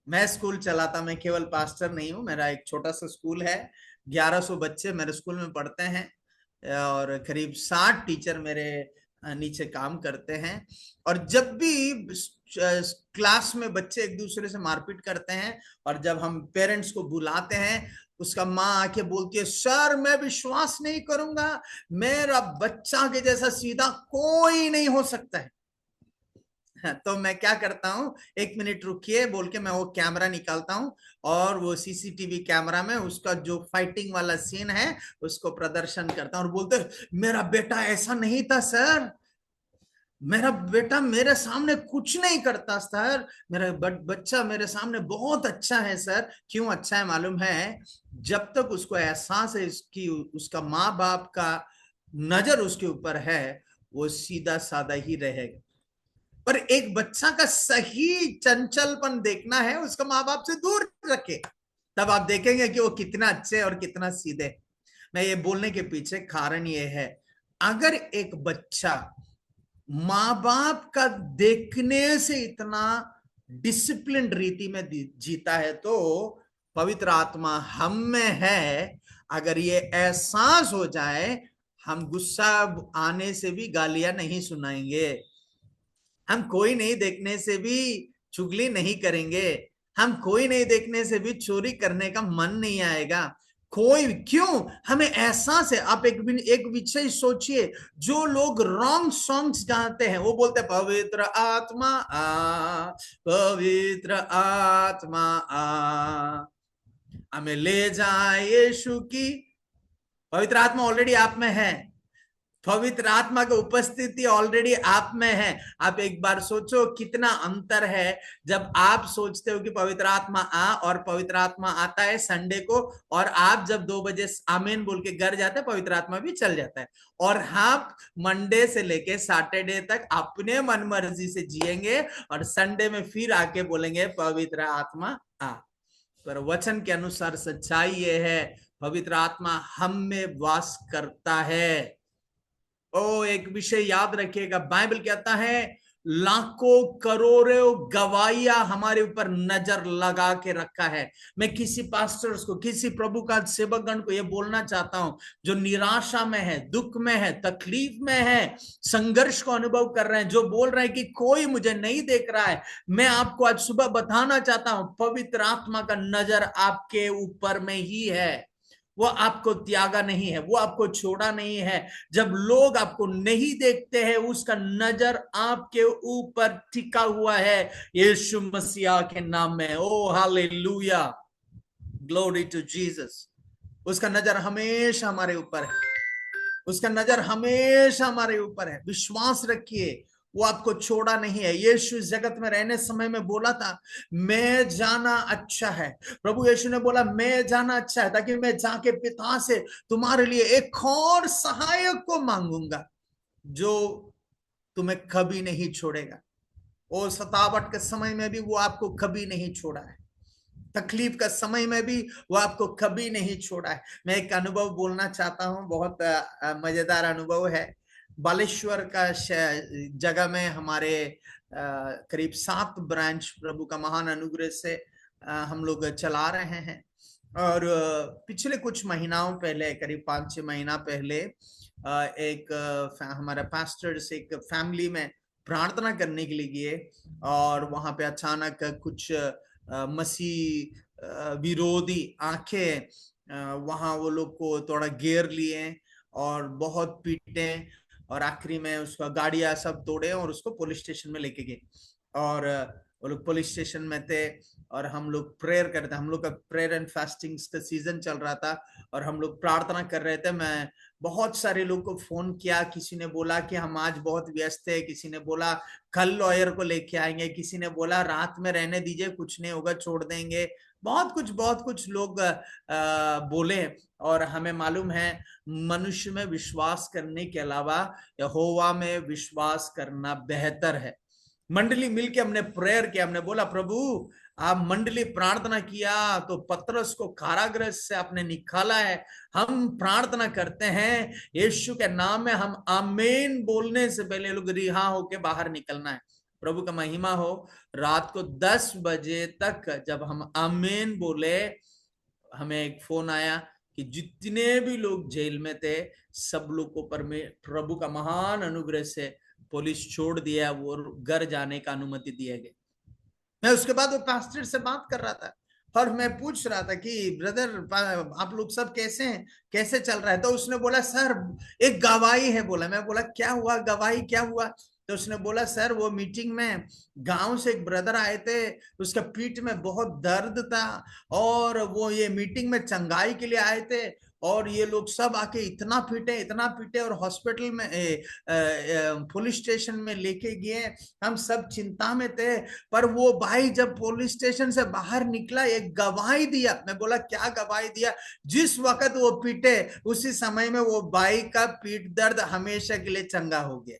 मैं स्कूल चलाता, मैं केवल पास्टर नहीं हूं, मेरा एक छोटा सा स्कूल है, 1100 बच्चे मेरे स्कूल में पढ़ते हैं और करीब 60 टीचर मेरे नीचे काम करते हैं। और जब भी क्लास में बच्चे एक दूसरे से मारपीट करते हैं और जब हम पेरेंट्स को बुलाते हैं, उसका माँ आके बोलती है, सर मैं विश्वास नहीं करूंगा, मेरा बच्चा के जैसा सीधा कोई नहीं हो सकता है। तो मैं क्या करता हूँ, 1 मिनट रुकिए बोल के मैं वो कैमरा निकालता हूँ और वो सीसीटीवी कैमरा में उसका जो फाइटिंग वाला सीन है उसको प्रदर्शन करता हूँ और बोलते, मेरा बेटा ऐसा नहीं था सर, मेरा बेटा मेरे सामने कुछ नहीं करता सर, मेरा बच्चा मेरे सामने बहुत अच्छा है सर। क्यों अच्छा है मालूम है? जब तक उसको एहसास है इसकी उसका माँ बाप का नजर उसके ऊपर है, वो सीधा साधा ही रहेगा। पर एक बच्चा का सही चंचलपन देखना है, उसका माँ बाप से दूर रखे, तब आप देखेंगे कि वो कितना अच्छे और कितना सीधे। मैं ये बोलने के पीछे कारण ये है, अगर एक बच्चा माँ बाप का देखने से इतना डिसिप्लिन रीति में जीता है, तो पवित्र आत्मा हम में है, अगर ये एहसास हो जाए, हम गुस्सा आने से भी गालियां नहीं सुनाएंगे, हम कोई नहीं देखने से भी चुगली नहीं करेंगे, हम कोई नहीं देखने से भी चोरी करने का मन नहीं आएगा। कोई क्यों? हमें एहसास है। आप एक विषय सोचिए, जो लोग रॉन्ग सॉन्ग्स गाते हैं, वो बोलते हैं पवित्र आत्मा आ, पवित्र आत्मा आ, हमें ले जाए यीशु की। पवित्र आत्मा ऑलरेडी आप में है, पवित्र आत्मा की उपस्थिति ऑलरेडी आप में है। आप एक बार सोचो कितना अंतर है जब आप सोचते हो कि पवित्र आत्मा आ, और पवित्र आत्मा आता है संडे को, और आप जब 2 बजे आमीन बोल के घर जाते हैं, पवित्र आत्मा भी चल जाता है, और आप मंडे से लेके सैटरडे तक अपने मन मर्जी से जिएंगे, और संडे में फिर आके बोलेंगे पवित्र आत्मा आ। पर वचन के अनुसार सच्चाई ये है, पवित्र आत्मा हम में वास करता है। ओ, एक विषय याद रखिएगा, बाइबल कहता है लाखों करोड़ों गवाहियां हमारे ऊपर नजर लगा के रखा है। मैं किसी पास्टर्स को, किसी प्रभु का सेवकगण को यह बोलना चाहता हूं, जो निराशा में है, दुख में है, तकलीफ में है, संघर्ष को अनुभव कर रहे हैं, जो बोल रहे हैं कि कोई मुझे नहीं देख रहा है, मैं आपको आज सुबह बताना चाहता हूं, पवित्र आत्मा का नजर आपके ऊपर में ही है। वो आपको त्यागा नहीं है, वो आपको छोड़ा नहीं है। जब लोग आपको नहीं देखते हैं, उसका नजर आपके ऊपर टिका हुआ है, यीशु मसीह के नाम में। ओ हालेलुया, ग्लोरी टू जीसस। उसका नजर हमेशा हमारे ऊपर है, उसका नजर हमेशा हमारे ऊपर है। विश्वास रखिए, वो आपको छोड़ा नहीं है। यीशु इस जगत में रहने समय में बोला था, मैं जाना अच्छा है। प्रभु यीशु ने बोला मैं जाना अच्छा है, ताकि मैं जाके पिता से तुम्हारे लिए एक और सहायक को मांगूंगा, जो तुम्हें कभी नहीं छोड़ेगा। और सतावट के समय में भी वो आपको कभी नहीं छोड़ा है, तकलीफ का समय में भी वो आपको कभी नहीं छोड़ा है। मैं एक अनुभव बोलना चाहता हूँ, बहुत मजेदार अनुभव है। बालेश्वर का जगह में हमारे करीब 7 ब्रांच प्रभु का महान अनुग्रह से हम लोग चला रहे हैं। और पिछले कुछ महीनाओं पहले, करीब 5-6 महीना पहले, एक हमारा पास्टर्स एक फैमिली में प्रार्थना करने के लिए गए, और वहां पे अचानक कुछ मसीह विरोधी आंखें वहां वो लोग को थोड़ा घेर लिए और बहुत पीटे, और आखिरी में उसका गाड़ियां सब तोड़े और उसको पुलिस स्टेशन में लेके गए। और वो लोग पुलिस स्टेशन में थे, और हम लोग प्रेयर कर रहे थे। हम लोग का प्रेयर एंड फास्टिंग का सीजन चल रहा था, और हम लोग प्रार्थना कर रहे थे। मैं बहुत सारे लोग को फोन किया, किसी ने बोला कि हम आज बहुत व्यस्त है, किसी ने बोला कल लॉयर को लेके आएंगे, किसी ने बोला रात में रहने दीजिए, कुछ नहीं होगा, छोड़ देंगे। बहुत कुछ लोग बोले। और हमें मालूम है, मनुष्य में विश्वास करने के अलावा यहोवा में विश्वास करना बेहतर है। मंडली मिलके हमने प्रेयर किया, हमने बोला प्रभु, आप मंडली प्रार्थना किया तो पतरस को कारागृह से आपने निकाला है। हम प्रार्थना करते हैं यीशु के नाम में, हम आमीन बोलने से पहले लोग रिहा होके बाहर निकलना है। प्रभु का महिमा हो। रात को 10 बजे तक जब हम आमीन बोले, हमें एक फोन आया कि जितने भी लोग जेल में थे, सब लोग को प्रभु का महान अनुग्रह से पुलिस छोड़ दिया, वो घर जाने का अनुमति दिया गया। मैं उसके बाद वो पास्टर से बात कर रहा था, और मैं पूछ रहा था कि ब्रदर आप लोग सब कैसे हैं, कैसे चल रहा है? तो उसने बोला सर एक गवाही है। बोला, मैं बोला क्या हुआ, गवाही क्या हुआ? तो उसने बोला सर वो मीटिंग में गांव से एक ब्रदर आए थे, उसका पीठ में बहुत दर्द था, और वो ये मीटिंग में चंगाई के लिए आए थे, और ये लोग सब आके इतना पीटे और हॉस्पिटल में पुलिस स्टेशन में लेके गए। हम सब चिंता में थे, पर वो भाई जब पुलिस स्टेशन से बाहर निकला, एक गवाही दिया। मैं बोला क्या गवाही दिया? जिस वक्त वो पीटे, उसी समय में वो भाई का पीठ दर्द हमेशा के लिए चंगा हो गया।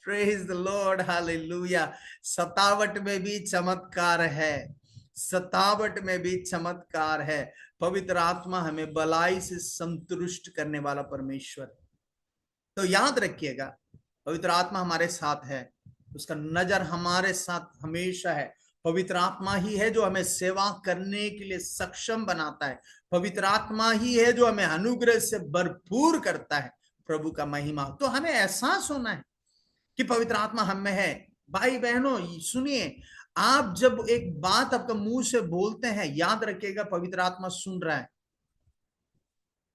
Praise the Lord, hallelujah। सतावट में भी चमत्कार है, सतावट में भी चमत्कार है। पवित्र आत्मा हमें भलाई से संतुष्ट करने वाला परमेश्वर। तो याद रखिएगा, पवित्र आत्मा हमारे साथ है, उसका नजर हमारे साथ हमेशा है। पवित्र आत्मा ही है जो हमें सेवा करने के लिए सक्षम बनाता है। पवित्र आत्मा ही है जो हमें अनुग्रह से भरपूर करता है। प्रभु का महिमा। तो हमें एहसास होना है कि पवित्र आत्मा हम में है। भाई बहनों सुनिए, आप जब एक बात आपका मुंह से बोलते हैं, याद रखिएगा पवित्र आत्मा सुन रहा है।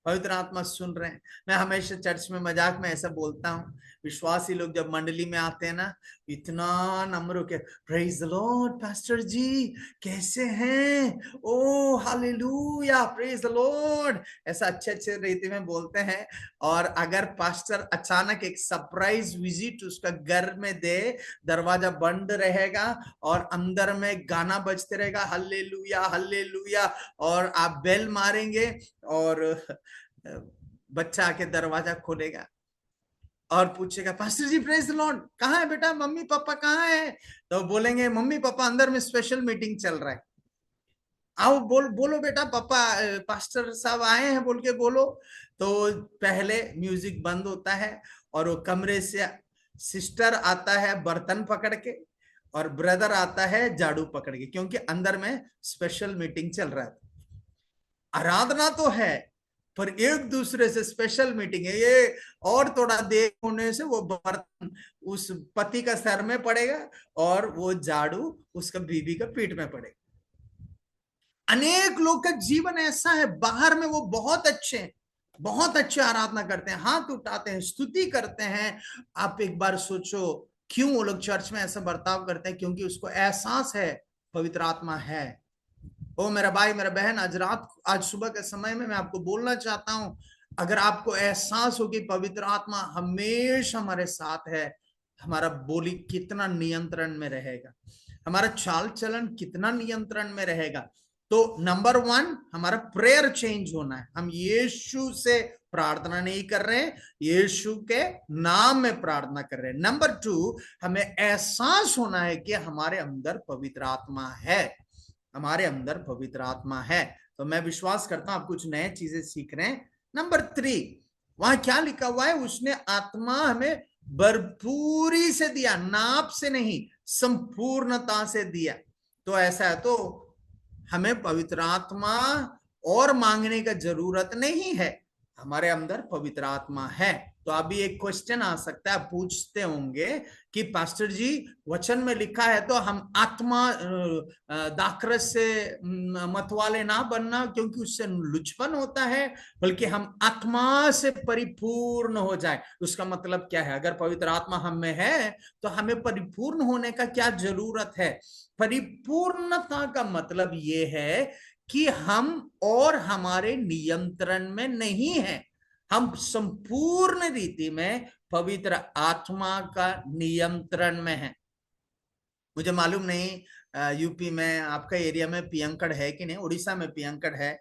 पवित्र आत्मा सुन रहे हैं। मैं हमेशा चर्च में मजाक में ऐसा बोलता हूँ, विश्वासी लोग जब मंडली में आते हैं ना, इतना नम्र होके प्रेज द लॉर्ड पास्टर जी कैसे हैं, ओ हालेलुया प्रेज द लॉर्ड, ऐसा अच्छे अच्छे रीति में बोलते हैं। और अगर पास्टर अचानक एक सरप्राइज विजिट उसका घर में दे, दरवाजा बंद रहेगा और अंदर में गाना बजते रहेगा हालेलुया हालेलुया, और आप बेल मारेंगे और बच्चा आके दरवाजा खोलेगा और पूछेगा pastor ji praise the lord, कहाँ है बेटा, मम्मी पापा कहाँ है? तो बोलेंगे मम्मी पापा अंदर में स्पेशल मीटिंग चल रहा है, आओ बोलो बेटा पापा पास्टर साहब आए हैं बोल के बोलो। तो पहले म्यूजिक बंद होता है और वो कमरे से सिस्टर आता है बर्तन पकड़ के और ब्रदर आता है झाड़ू पकड़ के, क्योंकि अंदर में स्पेशल मीटिंग चल रहा है। आराधना तो है पर एक दूसरे से स्पेशल मीटिंग है ये, और थोड़ा देर होने से वो बर्तन उस पति का सर में पड़ेगा और वो झाड़ू उसका बीवी का पीठ में पड़ेगा। अनेक लोग का जीवन ऐसा है, बाहर में वो बहुत अच्छे आराधना करते हैं, हाथ उठाते हैं, स्तुति करते हैं। आप एक बार सोचो क्यों वो लोग चर्च में ऐसा बर्ताव करते हैं? क्योंकि उसको एहसास है पवित्र आत्मा है। ओ मेरा भाई मेरा बहन, आज सुबह के समय में मैं आपको बोलना चाहता हूं, अगर आपको एहसास हो कि पवित्र आत्मा हमेशा हमारे साथ है, हमारा बोली कितना नियंत्रण में रहेगा, हमारा चाल चलन कितना नियंत्रण में रहेगा। तो नंबर 1 हमारा प्रेयर चेंज होना है। हम यीशु से प्रार्थना नहीं कर रहे हैं, यीशु के नाम में प्रार्थना कर रहे हैं। नंबर 2 हमें एहसास होना है कि हमारे अंदर पवित्र आत्मा है, हमारे अंदर पवित्र आत्मा है। तो मैं विश्वास करता हूं आप कुछ नए चीजें सीख रहे हैं। नंबर 3 वहां क्या लिखा हुआ है, उसने आत्मा हमें भरपूरी से दिया, नाप से नहीं संपूर्णता से दिया। तो ऐसा है तो हमें पवित्र आत्मा और मांगने का जरूरत नहीं है, हमारे अंदर पवित्र आत्मा है। तो अभी एक क्वेश्चन आ सकता है, पूछते होंगे कि पास्टर जी वचन में लिखा है तो हम आत्मा दाखरस से मतवाले ना बनना क्योंकि उससे लुचपन होता है, बल्कि हम आत्मा से परिपूर्ण हो जाए। उसका मतलब क्या है? अगर पवित्र आत्मा हम में है तो हमें परिपूर्ण होने का क्या जरूरत है? परिपूर्णता का मतलब ये है कि हम और हमारे नियंत्रण में नहीं है, हम संपूर्ण रीति में पवित्र आत्मा का नियंत्रण में है। मुझे मालूम नहीं यूपी में आपका एरिया में पियंकड़ है कि नहीं, उड़ीसा में पियंकड़ है।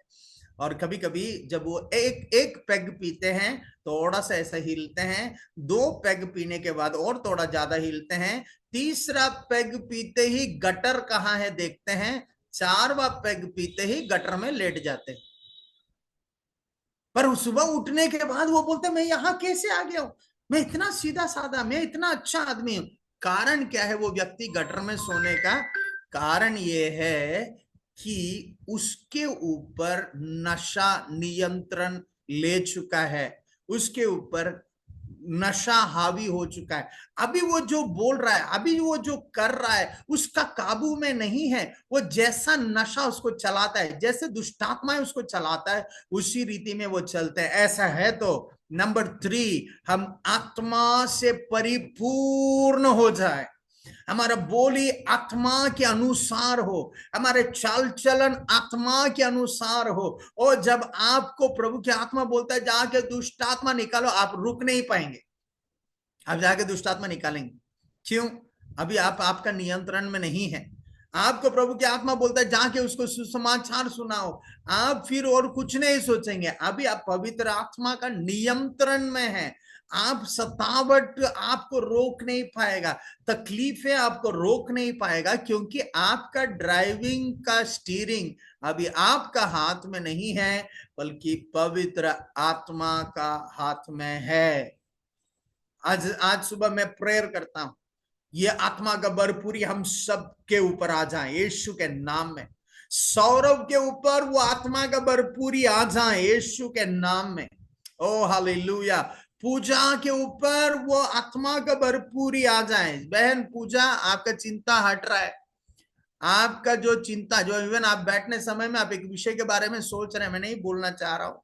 और कभी कभी जब वो एक पैग पीते हैं थोड़ा सा ऐसा हिलते हैं, 2 पैग पीने के बाद और थोड़ा ज्यादा हिलते हैं, तीसरा पैग पीते ही गटर कहाँ है देखते हैं, 4वां पैग पीते ही गटर में लेट जाते हैं। पर सुबह उठने के बाद वो बोलते मैं यहाँ कैसे आ गया हूं, मैं इतना सीधा साधा, मैं इतना अच्छा आदमी हूं। कारण क्या है वो व्यक्ति गटर में सोने का? कारण ये है कि उसके ऊपर नशा नियंत्रण ले चुका है, उसके ऊपर नशा हावी हो चुका है। अभी वो जो बोल रहा है, अभी वो जो कर रहा है उसका काबू में नहीं है। वो जैसा नशा उसको चलाता है, जैसे दुष्टात्मा उसको चलाता है, उसी रीति में वो चलते हैं। ऐसा है तो नंबर 3 हम आत्मा से परिपूर्ण हो जाए, हमारा बोली आत्मा के अनुसार हो, हमारे चाल चलन आत्मा के अनुसार हो। और जब आपको प्रभु की आत्मा बोलता है जाके दुष्ट आत्मा निकालो, आप रुक नहीं पाएंगे, आप जाके दुष्ट आत्मा निकालेंगे। क्यों? अभी आपका नियंत्रण में नहीं है। आपको प्रभु की आत्मा बोलता है जाके उसको सुसमाचार सुनाओ, आप फिर और कुछ नहीं सोचेंगे। अभी आप पवित्र आत्मा का नियंत्रण में है, आप सतावट आपको रोक नहीं पाएगा, तकलीफें आपको रोक नहीं पाएगा, क्योंकि आपका ड्राइविंग का स्टीयरिंग अभी आपका हाथ में नहीं है, बल्कि पवित्र आत्मा का हाथ में है। आज सुबह मैं प्रेयर करता हूं, ये आत्मा का भरपूरी हम सब के ऊपर आ जाए यीशु के नाम में। सौरभ के ऊपर वो आत्मा का भरपूरी आ जाए यीशु के नाम में। ओ हालेलुया। पूजा के ऊपर वो आत्मा का भरपूरी आ जाए। बहन पूजा, आपका चिंता हट रहा है। आपका जो चिंता, जो इवन आप बैठने समय में आप एक विषय के बारे में सोच रहे हैं, मैं नहीं बोलना चाह रहा हूं,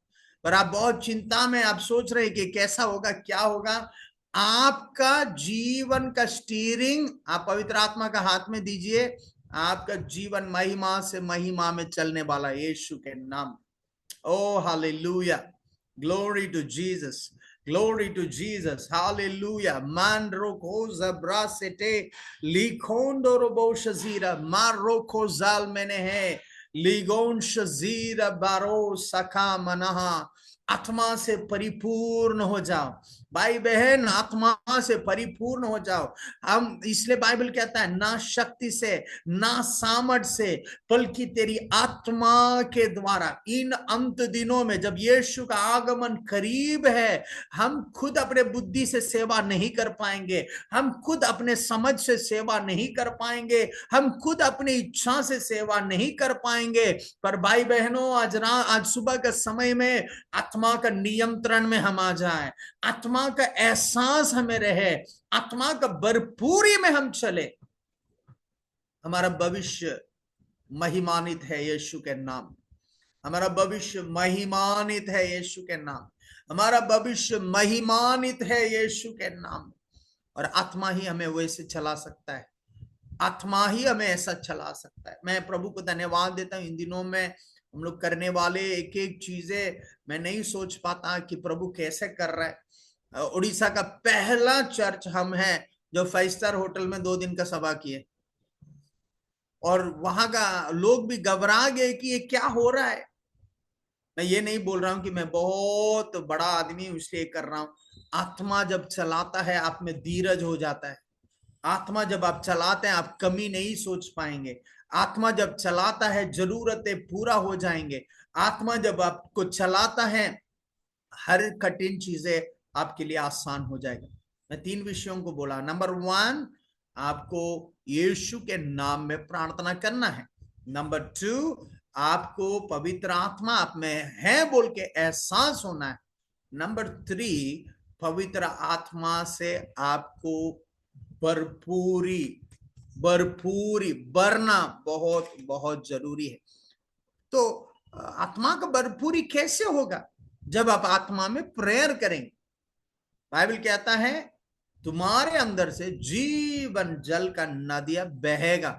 पर आप बहुत चिंता में आप सोच रहे हैं कि कैसा होगा, क्या होगा। आपका जीवन का स्टीयरिंग आप पवित्र आत्मा का हाथ में दीजिए। आपका जीवन महिमा से महिमा में चलने वाला यीशु के नाम। Oh hallelujah, glory to Jesus, glory to Jesus, hallelujah. Mandro koza brasete likondo robo shazira marro kozal menehe ligon shazira baro saka manaha। आत्मा से परिपूर्ण हो जाओ भाई बहन, आत्मा से परिपूर्ण हो जाओ। हम इसलिए बाइबल कहता है ना शक्ति से ना सामर्थ से, बल्कि तेरी आत्मा के द्वारा। इन अंत दिनों में जब यीशु का आगमन करीब है, हम खुद अपने बुद्धि से सेवा नहीं कर पाएंगे, हम खुद अपने समझ से सेवा नहीं कर पाएंगे, हम खुद अपनी इच्छा से सेवा नहीं कर पाएंगे। पर भाई बहनों, आज सुबह के समय में आत्मा का नियंत्रण में हम आ जाएं, आत्मा का एहसास हमें रहे, आत्मा का भरपूरी में हम चले। हमारा भविष्य महिमानित है यीशु के नाम। हमारा भविष्य महिमानित है यीशु के नाम। हमारा भविष्य महिमानित है यीशु के नाम। और आत्मा ही हमें वैसे चला सकता है, आत्मा ही हमें ऐसा चला सकता है। मैं प्रभु को धन्यवाद देता हूं। इन दिनों में हम लोग करने वाले एक एक चीजें मैं नहीं सोच पाता कि प्रभु कैसे कर रहा है। उड़ीसा का पहला चर्च हम है जो 5 स्टार होटल में 2 दिन का सभा किए, और वहां का लोग भी घबरा गए कि ये क्या हो रहा है। मैं ये नहीं बोल रहा हूं कि मैं बहुत बड़ा आदमी हूं इसलिए कर रहा हूं। आत्मा जब चलाता है आप में धीरज हो जाता है। आत्मा जब आप चलाते हैं आप कमी नहीं सोच पाएंगे। आत्मा जब चलाता है जरूरतें पूरा हो जाएंगे। आत्मा जब आपको चलाता है हर कठिन चीजें आपके लिए आसान हो जाएगा। मैं 3 विषयों को बोला। नंबर 1, आपको यीशु के नाम में प्रार्थना करना है। नंबर 2, आपको पवित्र आत्मा आप में है बोल के एहसास होना है। नंबर 3, पवित्र आत्मा से आपको भरपूरी भरना बहुत बहुत जरूरी है। तो आत्मा का भरपूरी कैसे होगा? जब आप आत्मा में प्रेयर करेंगे। बाइबल कहता है तुम्हारे अंदर से जीवन जल का नदियां बहेगा।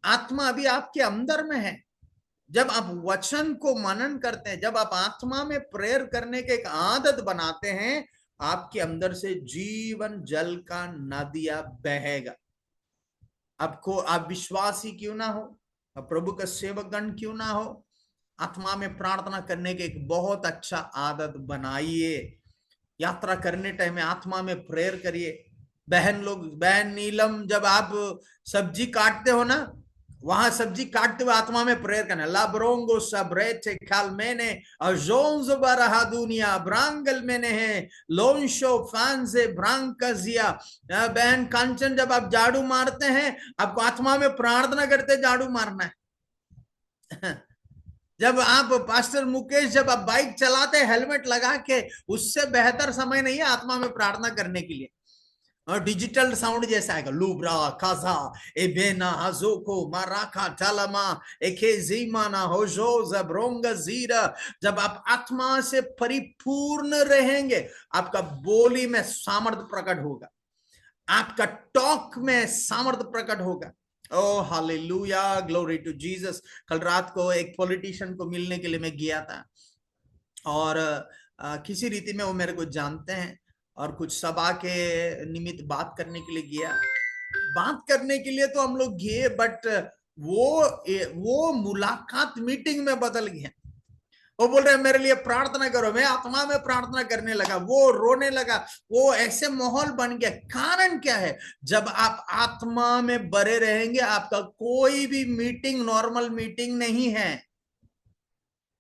आत्मा अभी आपके अंदर में है। जब आप वचन को मनन करते हैं, जब आप आत्मा में प्रेयर करने के एक आदत बनाते हैं, आपके अंदर से जीवन जल का नदियां बहेगा। आपको, आप विश्वासी क्यों ना हो, आप प्रभु का सेवकगण क्यों ना हो, आत्मा में प्रार्थना करने के एक बहुत अच्छा आदत बनाइए। यात्रा करने टाइम में आत्मा में प्रेयर करिए। बहन नीलम, जब आप सब्जी काटते हो ना, वहां सब्जी काटते हुए आत्मा में प्रेयर करना। लाब्रोंगो सबरेटे खाल मैंने अजोंज बरहा दुनिया ब्रांगल मैंने है लोनशो फैन से ब्रांग का जिया। बहन कांचन, जब आप झाड़ू मारते हैं आपको आत्मा में प्रार्थना करते झाड़ू मारना है। जब आप पास्टर मुकेश, जब आप बाइक चलाते हैं हेलमेट लगा के, उससे बेहतर समय नहीं है आत्मा में प्रार्थना करने के लिए। और डिजिटल साउंड जैसा आएगा, लूब्रा काजा एबेना हजोको माराका टालामा एके जीमाना होजो जब्रोंगा जीरा। जब आप आत्मा से परिपूर्ण रहेंगे, आपका बोली में सामर्थ प्रकट होगा, आपका टॉक में सामर्थ प्रकट होगा। ओ हालेलुया, ग्लोरी टू जीसस। कल रात को एक पॉलिटिशियन को मिलने के लिए मैं गया था, और किसी रीति में वो मेरे को जानते हैं, और कुछ सभा के निमित्त बात करने के लिए गया। बात करने के लिए तो हम लोग गए, बट वो मुलाकात मीटिंग में बदल गया। वो बोल रहे मेरे लिए प्रार्थना करो। मैं आत्मा में प्रार्थना करने लगा, वो रोने लगा, वो ऐसे माहौल बन गया। कारण क्या है? जब आप आत्मा में बरे रहेंगे, आपका कोई भी मीटिंग नॉर्मल मीटिंग नहीं है।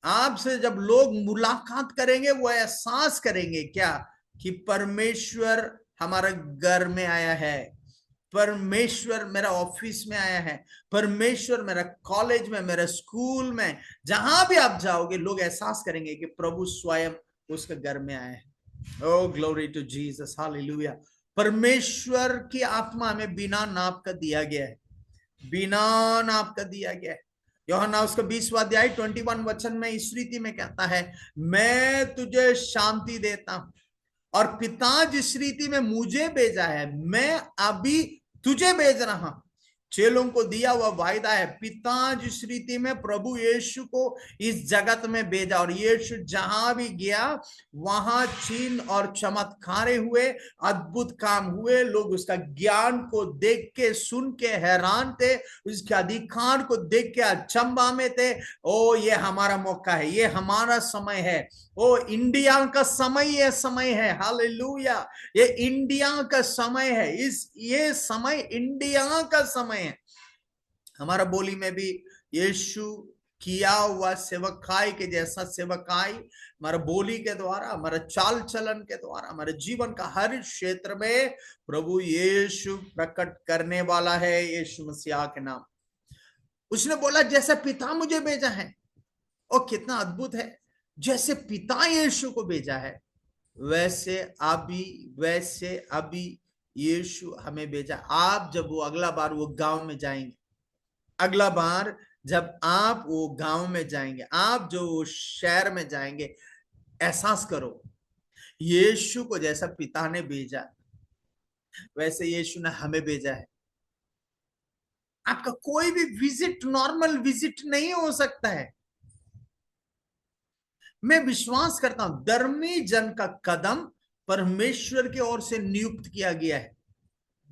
आपसे जब लोग मुलाकात करेंगे, वो एहसास करेंगे क्या कि परमेश्वर हमारे घर में आया है, परमेश्वर मेरा ऑफिस में आया है, परमेश्वर मेरा कॉलेज में, मेरा स्कूल में, जहां भी आप जाओगे लोग एहसास करेंगे कि प्रभु स्वयं उसके घर में आए हैं। ओ ग्लोरी टू जीसस, हालेलुया। परमेश्वर की आत्मा हमें बिना नाप का दिया गया है, बिना नाप का दिया गया है। यूहन्ना उसका 20वां अध्याय 21 वचन में इस रीति में कहता है, मैं तुझे शांति देता हूं, और पिता जिस रीति में मुझे भेजा है मैं अभी तुझे भेज रहा हूं। चेलों को दिया हुआ वायदा है। पिता जिस रीति में प्रभु यीशु को इस जगत में भेजा, और यीशु जहां भी गया वहां चिन्ह और चमत्कार हुए, अद्भुत काम हुए, लोग उसका ज्ञान को देख के सुन के हैरान थे, उसके अधिकार को देख के अचंभा में थे। ओ ये हमारा मौका है, ये हमारा समय है। ओ इंडिया का समय, ये समय है, हालेलुया, ये इंडिया का समय है, ये समय इंडिया का समय है। हमारा बोली में भी यीशु किया हुआ सेवकाई के जैसा सेवकाई हमारा बोली के द्वारा, हमारा चाल चलन के द्वारा, हमारे जीवन का हर क्षेत्र में प्रभु यीशु प्रकट करने वाला है, यीशु मसीह के नाम। उसने बोला जैसे पिता मुझे भेजा है, और कितना अद्भुत है, जैसे पिता यीशु को भेजा है वैसे अभी यीशु हमें भेजा। आप जब वो अगला बार वो गांव में जाएंगे, अगला बार जब आप वो गांव में जाएंगे, आप जो शहर में जाएंगे, एहसास करो यीशु को जैसा पिता ने भेजा वैसे यीशु ने हमें भेजा है। आपका कोई भी विजिट नॉर्मल विजिट नहीं हो सकता है। मैं विश्वास करता हूं धर्मी जन का कदम परमेश्वर की ओर से नियुक्त किया गया है।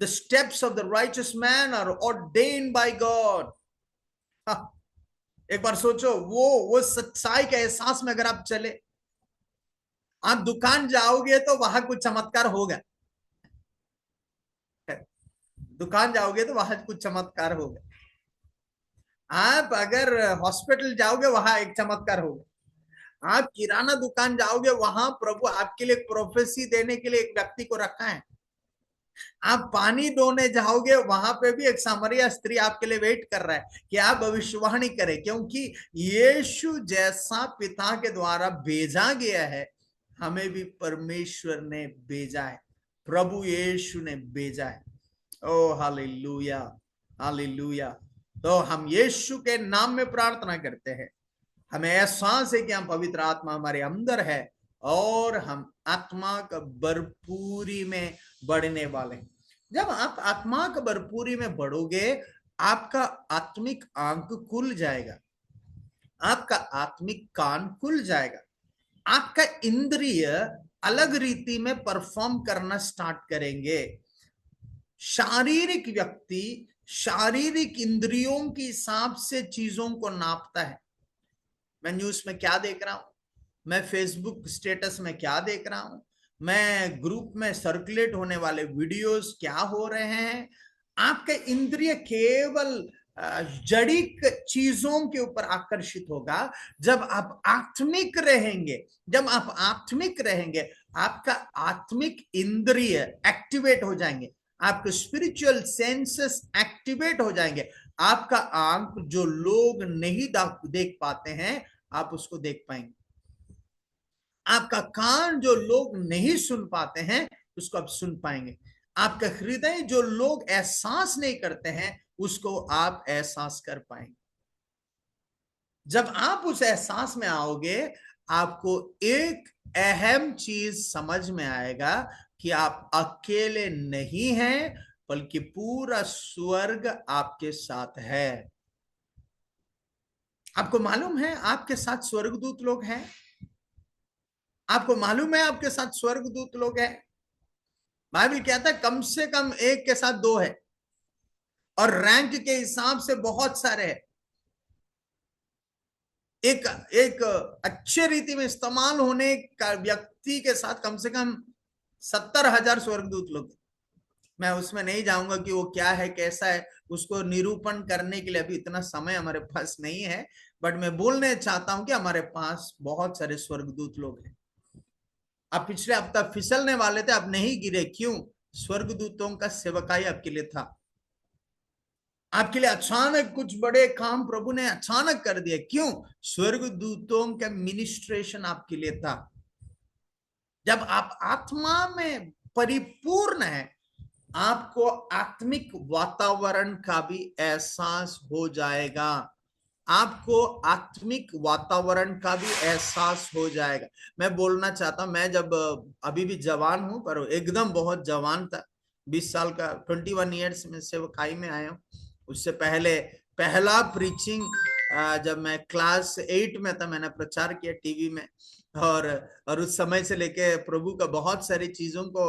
The steps of the righteous man are ordained by God. एक बार सोचो, वो सच्चाई के एहसास में अगर आप चले, आप दुकान जाओगे तो वहां कुछ चमत्कार होगा, दुकान जाओगे तो वहां कुछ चमत्कार होगा। आप अगर हॉस्पिटल जाओगे वहां एक चमत्कार होगा। आप किराना दुकान जाओगे वहां प्रभु आपके लिए प्रोफेसी देने के लिए एक व्यक्ति को रखा है। आप पानी ढोने जाओगे वहां पे भी एक सामरिया स्त्री आपके लिए वेट कर रहा है कि आप भविष्यवाणी करें, क्योंकि यीशु जैसा पिता के द्वारा भेजा गया है, हमें भी परमेश्वर ने भेजा है, प्रभु यीशु ने भेजा है। ओ हालेलुया, हालेलुया। तो हम यीशु के नाम में प्रार्थना करते हैं। हमें एहसास है कि हम पवित्र आत्मा हमारे अंदर है और हम आत्मा का भरपूरी में बढ़ने वाले हैं। जब आप आत्मा का भरपूरी में बढ़ोगे, आपका आत्मिक आंख खुल जाएगा, आपका आत्मिक कान खुल जाएगा, आपका इंद्रिय अलग रीति में परफॉर्म करना स्टार्ट करेंगे। शारीरिक व्यक्ति शारीरिक इंद्रियों के हिसाब से चीजों को नापता है। मैं न्यूज में क्या देख रहा हूं, मैं फेसबुक स्टेटस में क्या देख रहा हूं, मैं ग्रुप में सर्कुलेट होने वाले वीडियोस क्या हो रहे हैं। आपका इंद्रिय केवल जड़िक चीजों के ऊपर आकर्षित होगा। जब आप आत्मिक रहेंगे, जब आप आत्मिक रहेंगे, आपका आत्मिक इंद्रिय एक्टिवेट हो जाएंगे, आपके स्पिरिचुअल सेंसेस एक्टिवेट हो जाएंगे। आपका आंख जो लोग नहीं देख पाते हैं, आप उसको देख पाएंगे। आपका कान जो लोग नहीं सुन पाते हैं, उसको आप सुन पाएंगे। आपका हृदय जो लोग एहसास नहीं करते हैं, उसको आप एहसास कर पाएंगे। जब आप उस एहसास में आओगे, आपको एक अहम चीज समझ में आएगा कि आप अकेले नहीं हैं, बल्कि पूरा स्वर्ग आपके साथ है। आपको मालूम है आपके साथ स्वर्गदूत लोग हैं? आपको मालूम है आपके साथ स्वर्गदूत लोग हैं? बाइबल कहता है कम से कम एक के साथ दो है, और रैंक के हिसाब से बहुत सारे हैं। एक अच्छे रीति में इस्तेमाल होने का व्यक्ति के साथ कम से कम 70,000 स्वर्गदूत लोग। मैं उसमें नहीं जाऊंगा कि वो क्या है कैसा है, उसको निरूपण करने के लिए अभी इतना समय हमारे पास नहीं है। बट मैं बोलने चाहता हूं कि हमारे पास बहुत सारे स्वर्गदूत लोग हैं। आप पिछले हफ्ता फिसलने वाले थे, आप नहीं गिरे, क्यों? स्वर्गदूतों का सेवकाई आपके लिए था। आपके लिए अचानक कुछ बड़े काम प्रभु ने अचानक कर दिया। क्यों? स्वर्गदूतों का मिनिस्ट्रेशन आपके लिए था। जब आप आत्मा में परिपूर्ण है, आपको आत्मिक वातावरण का भी एहसास हो जाएगा। आपको आत्मिक वातावरण का भी एहसास हो जाएगा। मैं बोलना चाहता हूं, मैं जब अभी भी जवान हूं, पर एकदम बहुत जवान था, 20 साल का, 21 ईयर्स में सेवकाई में आया हूं। उससे पहले पहला प्रीचिंग जब मैं क्लास 8 में था, मैंने प्रचार किया टीवी में। और उस समय से लेके प्रभु का बहुत सारी चीजों को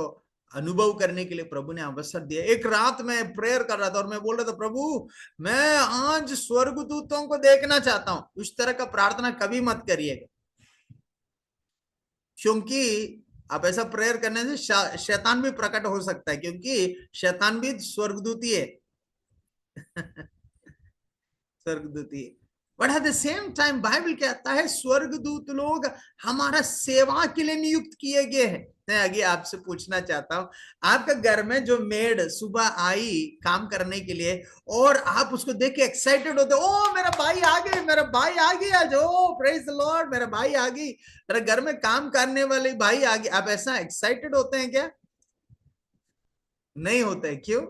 अनुभव करने के लिए प्रभु ने अवसर दिया। एक रात में प्रेयर कर रहा था और मैं बोल रहा था, प्रभु मैं आज स्वर्गदूतों को देखना चाहता हूं। उस तरह का प्रार्थना कभी मत करिएगा, क्योंकि आप ऐसा प्रेयर करने से शैतान भी प्रकट हो सकता है, क्योंकि शैतान भी स्वर्गदूती है। स्वर्गदूती है। But at the same time Bible कहता है स्वर्गदूत लोग हमारा सेवा के लिए नियुक्त किए गए हैं। मैं आगे आपसे पूछना चाहता हूं, आपका घर में जो मेड सुबह आई काम करने के लिए, और आप उसको देख के एक्साइटेड होते, ओ मेरा भाई आ गई, मेरा भाई आ गई आज, ओ प्रेज द लॉर्ड, मेरा भाई आ गई, मेरे घर में काम करने वाले भाई आ गई। आप ऐसा एक्साइटेड होते हैं क्या? नहीं होते हैं। क्यों?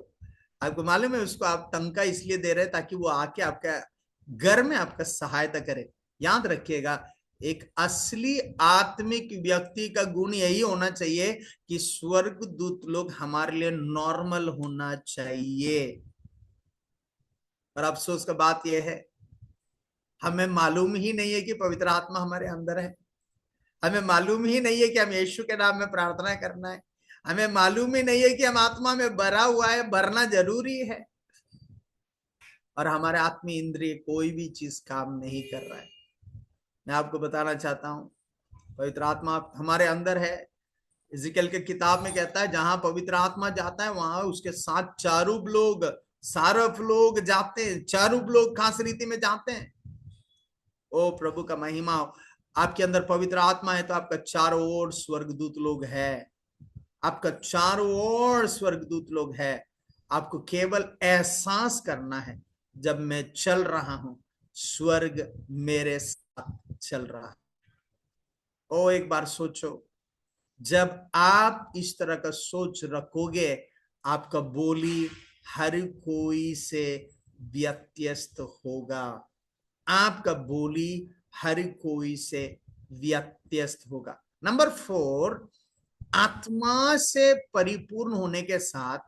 आपको मालूम है, उसको आप तनख्वाह इसलिए दे रहे हैं ताकि वो आके आपका घर में आपका सहायता करे। याद रखिएगा, एक असली आत्मिक व्यक्ति का गुण यही होना चाहिए कि स्वर्गदूत लोग हमारे लिए नॉर्मल होना चाहिए। और अफसोस का बात यह है, हमें मालूम ही नहीं है कि पवित्र आत्मा हमारे अंदर है। हमें मालूम ही नहीं है कि हम यीशु के नाम में प्रार्थना करना है। हमें मालूम ही नहीं है कि हम आत्मा में भरा हुआ है, भरना जरूरी है। और हमारे आत्मीय इंद्रिय कोई भी चीज काम नहीं कर रहा है। मैं आपको बताना चाहता हूं, पवित्र आत्मा हमारे अंदर है। इज़िकियल के किताब में कहता है, जहां पवित्र आत्मा जाता है वहां उसके साथ चारूब लोग, सारफ लोग जाते हैं। चारूब लोग खास रीति में जाते हैं। ओ प्रभु का महिमा, आपके अंदर पवित्र आत्मा है तो आपका चारों ओर स्वर्गदूत लोग है। आपका चारों ओर स्वर्गदूत लोग है। आपको केवल एहसास करना है, जब मैं चल रहा हूं स्वर्ग मेरे साथ चल रहा है। ओ एक बार सोचो, जब आप इस तरह का सोच रखोगे, आपका बोली हर कोई से व्यत्यस्त होगा। आपका बोली हर कोई से व्यत्यस्त होगा। नंबर 4, आत्मा से परिपूर्ण होने के साथ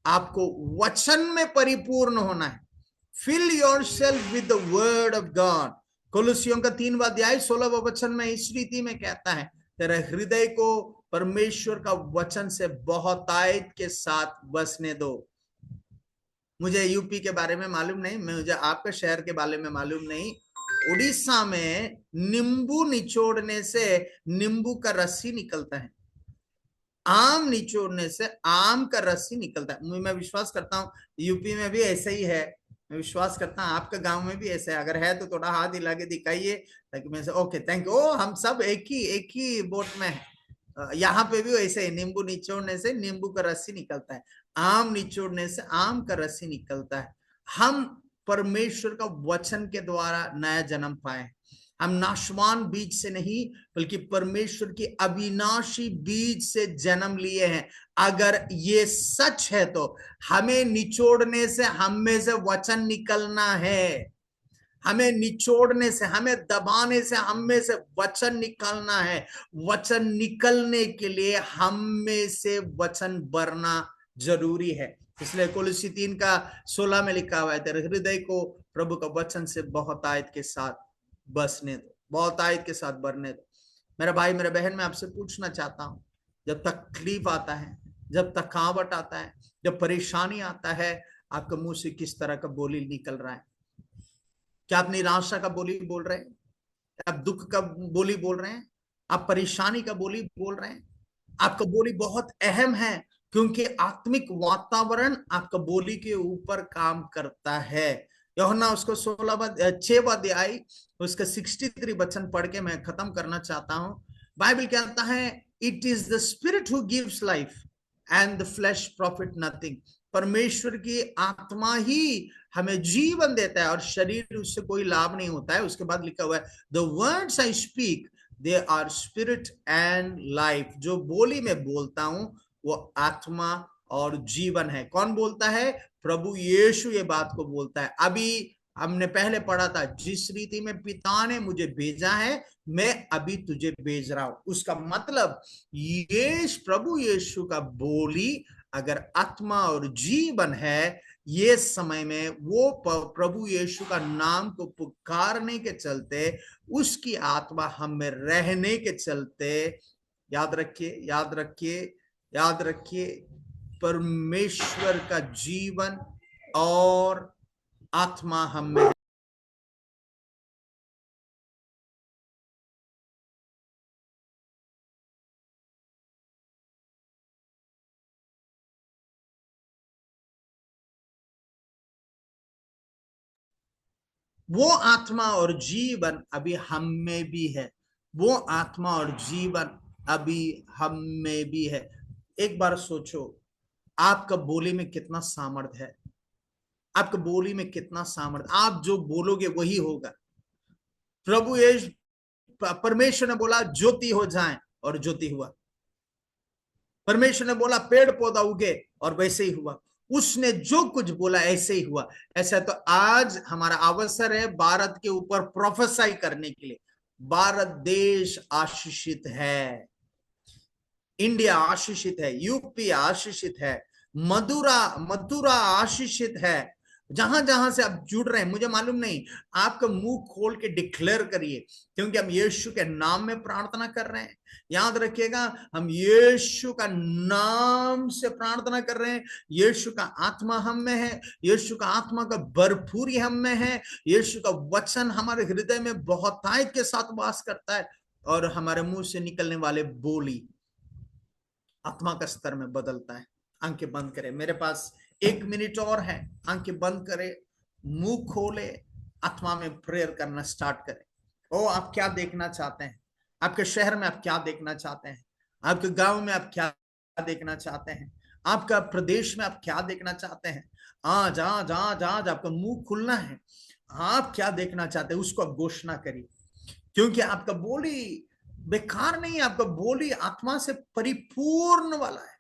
आपको वचन में परिपूर्ण होना है। Fill yourself with the word of God. कोलोसियों का 3वां अध्याय 16वां वचन में इस रीति में कहता है, तेरे हृदय को परमेश्वर का वचन से बहुतायत के साथ बसने दो। मुझे यूपी के बारे में मालूम नहीं, मुझे आपके शहर के बारे में मालूम नहीं। उड़ीसा में नींबू निचोड़ने से नींबू का रस्सी निकलता है, आम निचोड़ने से आम का रस्सी निकलता है। मैं विश्वास करता हूँ यूपी में भी ऐसा ही है। मैं विश्वास करता हूँ आपका गांव में भी ऐसा है। अगर है तो थोड़ा हाथ हिला के दिखाइए, ताकि मैं ओके थैंक यू। ओ हम सब एक ही बोट में है। यहाँ पे भी वैसे ही, नींबू निचोड़ने से नींबू का रस्सी निकलता है, आम निचोड़ने से आम का रस्सी निकलता है। हम परमेश्वर का वचन के द्वारा नया जन्म पाए। हम नाशवान बीज से नहीं, बल्कि परमेश्वर की अविनाशी बीज से जन्म लिए हैं। अगर ये सच है तो हमें निचोड़ने से हम में से वचन निकलना है। हमें निचोड़ने से, हमें दबाने से हम में से वचन निकलना है। वचन निकलने के लिए हम में से वचन भरना जरूरी है। इसलिए कोलोसी 3:16 में लिखा हुआ है, तेरे हृदय को प्रभु का वचन से बहुतायत के साथ बसने दो, बहुतायत के साथ भरने दो। मेरा भाई, मेरे बहन, मैं आपसे पूछना चाहता हूं, जब तकलीफ आता है, जब थकावट आता है, जब परेशानी आता है, आपके मुंह से किस तरह का बोली निकल रहा है? क्या आप निराशा का बोली बोल रहे हैं? आप दुख का बोली बोल रहे हैं? आप परेशानी का बोली बोल रहे हैं? आपका बोली बहुत अहम है, क्योंकि आत्मिक वातावरण आपका बोली के ऊपर काम करता है। यूहन्ना उसको 6वां अध्याय उसका 63 वचन पढ़ के मैं खत्म करना चाहता हूं। बाइबल कहता है, it is the spirit who gives life and the flesh profit nothing. परमेश्वर की आत्मा ही हमें जीवन देता है और शरीर उससे कोई लाभ नहीं होता है। उसके बाद लिखा हुआ है the words I speak they are spirit and life। जो बोली मैं बोलता हूं वो आत्मा और जीवन है। कौन बोलता है? प्रभु यीशु ये बात को बोलता है। अभी हमने पहले पढ़ा था, जिस रीति में पिता ने मुझे भेजा है मैं अभी तुझे भेज रहा हूं। उसका मतलब प्रभु यीशु का बोली अगर आत्मा और जीवन है, ये समय में वो प्रभु यीशु का नाम को पुकारने के चलते, उसकी आत्मा हम में रहने के चलते, याद रखिए याद रखिए याद रखिए, परमेश्वर का जीवन और आत्मा हम में वो आत्मा और जीवन अभी हम में भी है। वो आत्मा और जीवन अभी हम में भी है। एक बार सोचो, आपका बोली में कितना सामर्थ्य है। आपका बोली में कितना सामर्थ्य, आप जो बोलोगे वही होगा। प्रभु यीशु परमेश्वर ने बोला ज्योति हो जाए और ज्योति हुआ। परमेश्वर ने बोला पेड़ पौधा उगे और वैसे ही हुआ। उसने जो कुछ बोला ऐसे ही हुआ। ऐसा तो आज हमारा अवसर है भारत के ऊपर प्रोफेसाई करने के लिए। भारत देश आशीषित है, इंडिया आशीषित है, यूपी आशीषित है, मथुरा आशीषित है। जहां जहां से आप जुड़ रहे हैं, मुझे मालूम नहीं, आपका मुंह खोल के डिक्लेयर करिए, क्योंकि हम यीशु के नाम में प्रार्थना कर रहे हैं। याद रखिएगा, हम यीशु का नाम से प्रार्थना कर रहे हैं। यीशु का आत्मा हम में है, यीशु का आत्मा का भरपूरी हम में है। यीशु का वचन हमारे हृदय में बहुतायत के साथ वास करता है और हमारे मुंह से निकलने वाले बोली आत्मा का स्तर में बदलता है। आंखें बंद करें, मेरे पास 1 मिनट और है। आंखें बंद करें, मुंह खोले, आत्मा में प्रेयर करना स्टार्ट करें। ओ, आप क्या देखना चाहते हैं? आपके शहर में आप क्या देखना चाहते हैं? आपके गांव में आप क्या देखना चाहते हैं? आपका प्रदेश में आप क्या देखना चाहते हैं? आज आज आज आज आपका मुंह खुलना है। आप क्या देखना चाहते हैं उसको आप घोषणा करिए, क्योंकि आपका बोली बेकार नहीं है। आपका बोली आत्मा से परिपूर्ण वाला है।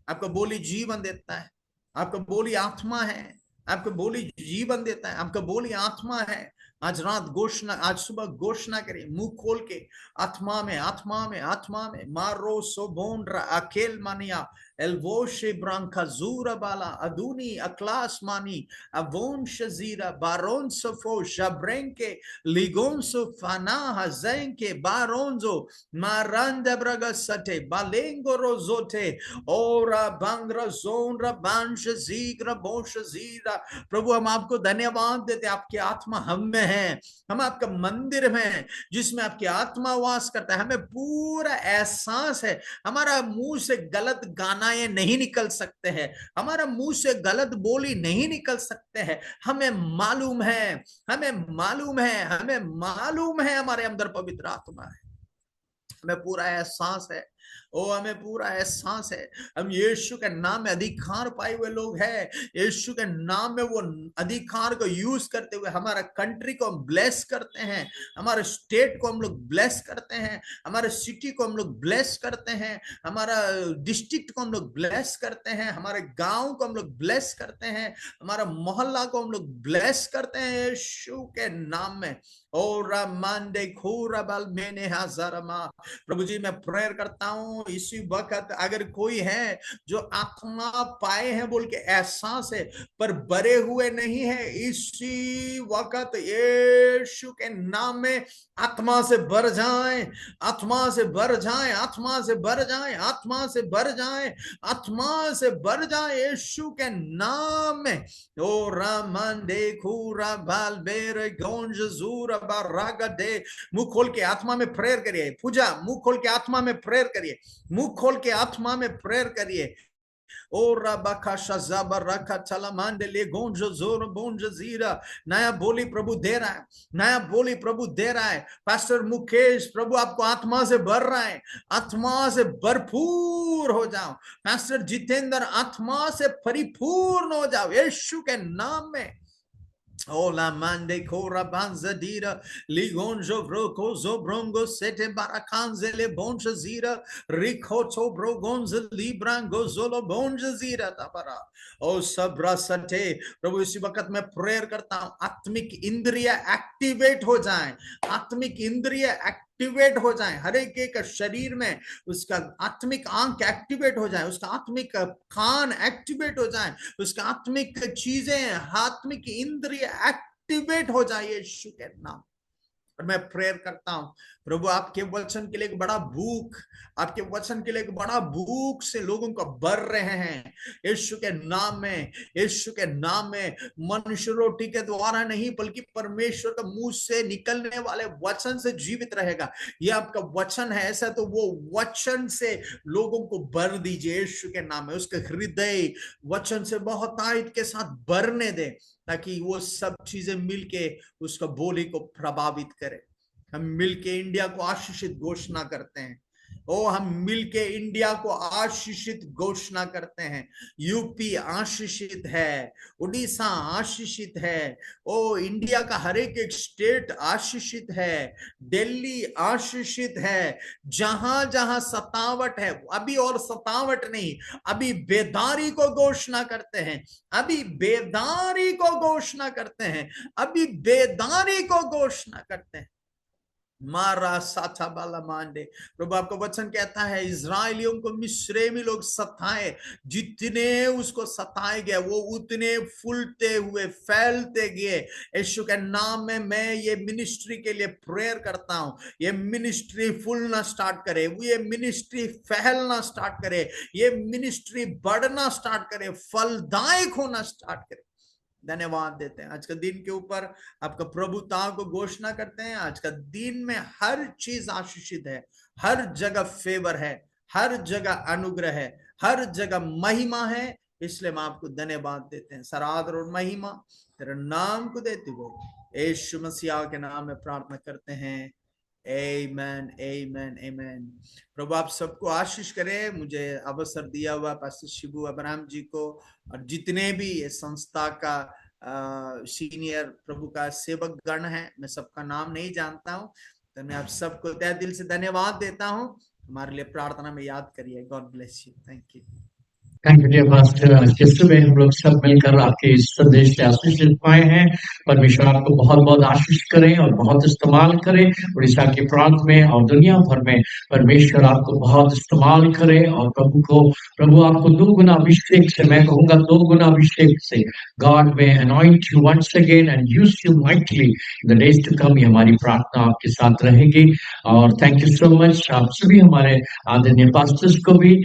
आपका बोली जीवन देता है। आपका बोली आत्मा है। आपका बोली जीवन देता है। आपका बोली आत्मा है। आज रात घोषणा, आज सुबह घोषणा करें मुंह खोल के, आत्मा में आत्मा में आत्मा में। मारो सोबोंड्रा अकेल मानिया एल्वोशे ब्रांका जूरा बाला अदूनी अक्लास मानी अवोन शजीरा बारोन सफो शब्रेंके लिगोन सो फाना हजेंके बारोंजो मारंदा ब्रगा सटे बालेंगो रोजोटे ओरा बांग्रा जोनरा बांश जीग्रा बोश जीरा। प्रभु, हम आपको धन्यवाद देते, आपकी आत्मा हम में है। हम आपका मंदिर में हैं जिसमें आपकी आत्मा वास करता है। हमें पूरा एहसास है, हमारा मुंह से गलत गाना ये नहीं निकल सकते हैं, हमारा मुंह से गलत बोली नहीं निकल सकते हैं। हमें मालूम है, हमें मालूम है, हमें मालूम है हमारे अंदर पवित्र आत्मा है। हमें पूरा एहसास है, ओ हमें पूरा एहसास है। हम यीशु के नाम में अधिकार पाए हुए लोग हैं। यीशु के नाम में वो अधिकार को यूज करते हुए हमारा कंट्री को हम ब्लेस करते हैं, हमारे स्टेट को हम लोग ब्लेस करते हैं, हमारे सिटी को हम लोग ब्लेस करते हैं, हमारा डिस्ट्रिक्ट को हम लोग ब्लेस करते हैं, हमारे गांव को हम लोग ब्लेस करते हैं, हमारा मोहल्ला को हम लोग ब्लेस करते हैं यीशु के नाम में। ओ रामांडे खूरा बाल मैंने हजारमा। प्रभु जी, मैं प्रेयर करता हूं इसी वक्त, अगर कोई है जो आत्मा पाए हैं बोल के एहसास है पर भरे हुए नहीं है, इसी वक्त यीशु के नाम में आत्मा से भर जाए, आत्मा से भर जाए, आत्मा से भर जाए, आत्मा से भर जाए, आत्मा से भर जाए यीशु के नाम में। ओ रामांडे खूरा बाल बेरे गोंज जूरा बारागा दे। मुंह खोल के आत्मा में प्रेयर करिए। पूजा, मुंह खोल के आत्मा में प्रेयर करिए, मुंह खोल के आत्मा में प्रेयर करिए। ओ रबका शज़ाबा रखा चलामांडे ले गोंजो जोर बोंजो जीरा। नया बोली प्रभु दे रहा है, नया बोली प्रभु दे रहा है। पास्टर मुकेश, प्रभु आपको आत्मा से भर रहा है, आत्मा से भरपूर हो जाओ। पास्टर जितेंद्र, आत्मा से परिपूर्ण हो जाओ यीशु के नाम में। Ola mande cora banzadira ligonjo broco zobrongo sete barakanze le bonja zira ricoto brogonza librango zolo bonja zira tabara ओ सबरा सटे। प्रभु इसी वक्त मैं प्रेयर करता हूं, आत्मिक इंद्रिय एक्टिवेट हो जाएं, आत्मिक इंद्रिय एक्टिवेट हो जाएं, हर एक शरीर में उसका आत्मिक आंख एक्टिवेट हो जाए, उसका आत्मिक कान एक्टिवेट हो जाए, उसका आत्मिक चीजें, आत्मिक इंद्रिय एक्टिवेट हो जाए यीशु के नाम। और मैं प्रेयर करता हूं प्रभु आपके वचन के लिए एक बड़ा भूख, आपके वचन के लिए एक बड़ा भूख से लोगों को भर रहे हैं यीशु के नाम में, यीशु के नाम में। मनुष्य रोटी के द्वारा नहीं बल्कि परमेश्वर के मुंह से निकलने वाले वचन से जीवित रहेगा। ये आपका वचन है, ऐसा तो वो वचन से लोगों को भर दीजिए यीशु के नाम में। उसके हृदय वचन से बहुत आयत के साथ भरने दे, ताकि वो सब चीजें मिलके उसका बोली को प्रभावित करे। हम मिलके इंडिया को आशीषित घोषणा करते हैं। ओ हम मिलके इंडिया को आशीषित घोषणा करते हैं। यूपी आशीषित है, उड़ीसा आशीषित है, ओ इंडिया का हर एक स्टेट आशीषित है, दिल्ली आशीषित है। जहां जहां सतावट है, अभी और सतावट नहीं, अभी बेदारी को घोषणा करते हैं, अभी बेदारी को घोषणा करते हैं, अभी बेदारी को घोषणा करते हैं। मारा साथा बाला मांडे। प्रभु आपका वचन कहता है इजराइलियों को मिस्रैमी लोग सताए, जितने उसको सताए गए वो उतने फूलते हुए फैलते गए। यीशु के नाम में मैं ये मिनिस्ट्री के लिए प्रेयर करता हूं, ये मिनिस्ट्री फूलना स्टार्ट करे, ये मिनिस्ट्री फैलना स्टार्ट करे, ये मिनिस्ट्री बढ़ना स्टार्ट करे, फलदायक होना स्टार्ट करे। धन्यवाद देते हैं आज का दिन के ऊपर, आपका प्रभुता को घोषणा करते हैं। आज का दिन में हर चीज आशीषित है, हर जगह फेवर है, हर जगह अनुग्रह है, हर जगह महिमा है। इसलिए हम आपको धन्यवाद देते हैं। सारा आदर और महिमा तेरे नाम को देते हुए यीशु मसीह के नाम में प्रार्थना करते हैं। आमेन, आमेन, आमेन। प्रभु आप सबको आशीष करे। मुझे अवसर दिया हुआ पास्टर शिबू अब्राहम जी को और जितने भी ये संस्था का सीनियर प्रभु का सेवक गण है, मैं सबका नाम नहीं जानता हूँ, तो मैं आप सबको तहे दिल से धन्यवाद देता हूँ। हमारे लिए प्रार्थना में याद करिए। God bless you. Thank you. Thank you pastor. आज के सुबह हम लोग सब मिलकर आपके इस संदेश से आशीषित पाए हैं। परमेश्वर आपको बहुत बहुत आशीष करें और बहुत इस्तेमाल करें उड़ीसा के प्रांत में और दुनिया भर में। परमेश्वर आपको बहुत इस्तेमाल करे और प्रभु आपको 2 गुना अभिषेक से, मैं कहूंगा 2 गुना अभिषेक से, God may anoint you once again and use you mightily in the days to come. ये हमारी प्रार्थना आपके साथ रहेगी। और थैंक यू सो मच आप सभी हमारे आदरणीय पास्टर्स को भी।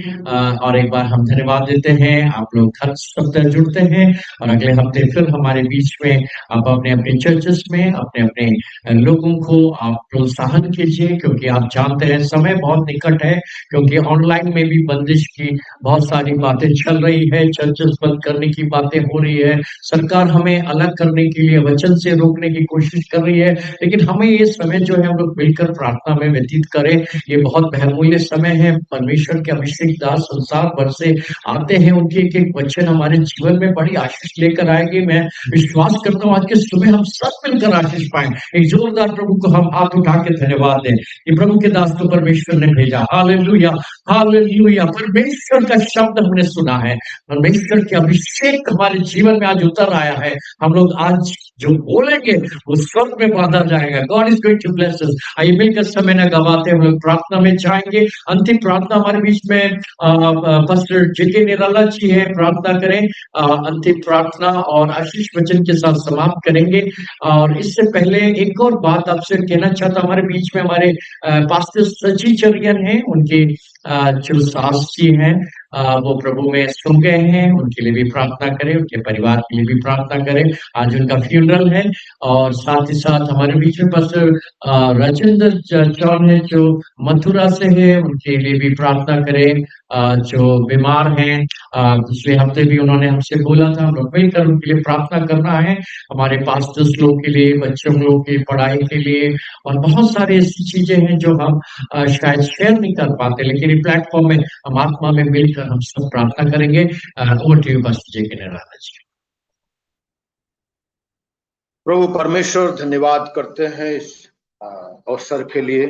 और एक बार हम धन्यवाद देते हैं। आप लोग हर सप्ताह जुड़ते हैं और अगले हफ्ते फिर हमारे बीच में आप अपने अपने चर्चेस में अपने अपने लोगों को आप प्रोत्साहन कीजिए, क्योंकि आप जानते हैं समय बहुत निकट है, क्योंकि ऑनलाइन में भी बंदिश की बहुत सारी बातें चल रही है, चर्चेस बंद करने की बातें हो रही है, सरकार हमें अलग करने के लिए वचन से रोकने की कोशिश कर रही है। लेकिन हमें ये समय जो है हम लोग मिलकर प्रार्थना में व्यतीत करें। ये बहुत बहुमूल्य समय है। परमेश्वर के अभिषेक दास संसार भर से आते हैं, उनके एक एक वचन हमारे जीवन में बड़ी आशीष लेकर आएंगे। मैं विश्वास करता हूँ आज के सुबह हम सब मिलकर आशीष पाएं। एक जोरदार प्रभु को हम हाथ उठा के धन्यवाद दें कि प्रभु के दास को परमेश्वर ने भेजा। Hallelujah, hallelujah. परमेश्वर का शब्द हमने सुना है, परमेश्वर के अभिषेक हमारे जीवन में आज उतर आया है। हम लोग आज जो बोलेंगे वो स्वर्ग में बांधा जाएगा। God is going to bless us. आइए मिलकर समय न गवाते हम लोग प्रार्थना में जाएंगे। अंतिम प्रार्थना हमारे बीच में पास्टर जेके निराला जी है, प्रार्थना करें अंतिम प्रार्थना और आशीष वचन के साथ समाप्त करेंगे। और इससे पहले एक और बात आपसे कहना चाहता हूं, हमारे बीच में हमारे पास्टर सची चरियन हैं, उनके जो सास जी हैं वो प्रभु में सो गए हैं, उनके लिए भी प्रार्थना करें, उनके परिवार के लिए भी प्रार्थना करें। आज उनका फ्यूनरल है। और साथ ही साथ हमारे बीच में पास्टर राजेंद्र चौन है जो मथुरा से है, उनके लिए भी प्रार्थना करें। जो बीमार हैं, पिछले हफ्ते भी उन्होंने हमसे बोला था, हम लोग मिलकर उनके लिए प्रार्थना करना है। हमारे पास्टर्स लोग के लिए, बच्चों लोग की पढ़ाई के लिए, और बहुत सारी ऐसी चीजें हैं जो हम शायद शेयर नहीं कर पाते, लेकिन इस प्लेटफॉर्म में हम आत्मा में मिलकर हम सब प्रार्थना करेंगे। ओवर टू यू पास्टर जी के निराला जी। प्रभु परमेश्वर, धन्यवाद करते हैं इस अवसर के लिए।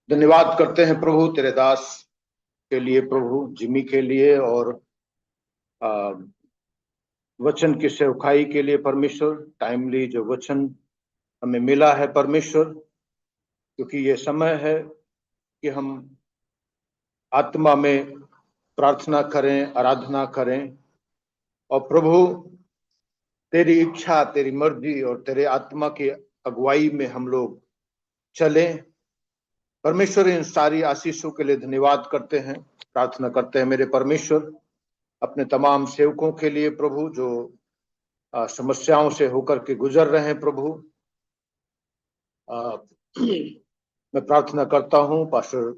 धन्यवाद करते हैं प्रभु तेरे दास के लिए, प्रभु जिमी के लिए, और वचन की सेवकाई के लिए परमेश्वर। टाइमली जो वचन हमें मिला है परमेश्वर, क्योंकि ये समय है कि हम आत्मा में प्रार्थना करें, आराधना करें, और प्रभु तेरी इच्छा, तेरी मर्जी और तेरे आत्मा की अगुवाई में हम लोग चलें। परमेश्वर, इन सारी आशीषों के लिए धन्यवाद करते हैं, प्रार्थना करते हैं मेरे परमेश्वर अपने तमाम सेवकों के लिए प्रभु, जो समस्याओं से होकर के गुजर रहे हैं प्रभु। मैं प्रार्थना करता हूं पास्टर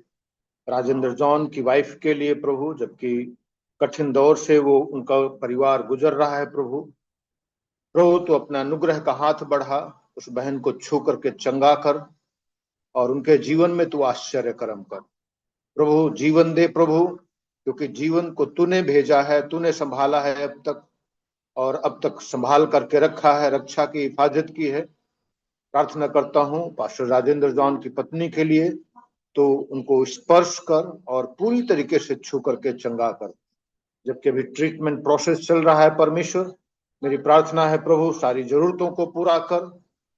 राजेंद्र जॉन की वाइफ के लिए प्रभु, जबकि कठिन दौर से वो उनका परिवार गुजर रहा है प्रभु। प्रभु तो अपना अनुग्रह का हाथ बढ़ा, उस बहन को छू करके चंगा कर, और उनके जीवन में तू आश्चर्य कर्म कर प्रभु। जीवन दे प्रभु, क्योंकि जीवन को तूने भेजा है, तूने संभाला है अब तक, और अब तक संभाल करके रखा है, रक्षा की, हिफाजत की है। प्रार्थना करता हूं पास्टर राजेंद्र जॉन की पत्नी के लिए, तो उनको स्पर्श कर और पूरी तरीके से छू करके चंगा कर। जबकि अभी ट्रीटमेंट प्रोसेस चल रहा है परमेश्वर, मेरी प्रार्थना है प्रभु सारी जरूरतों को पूरा कर,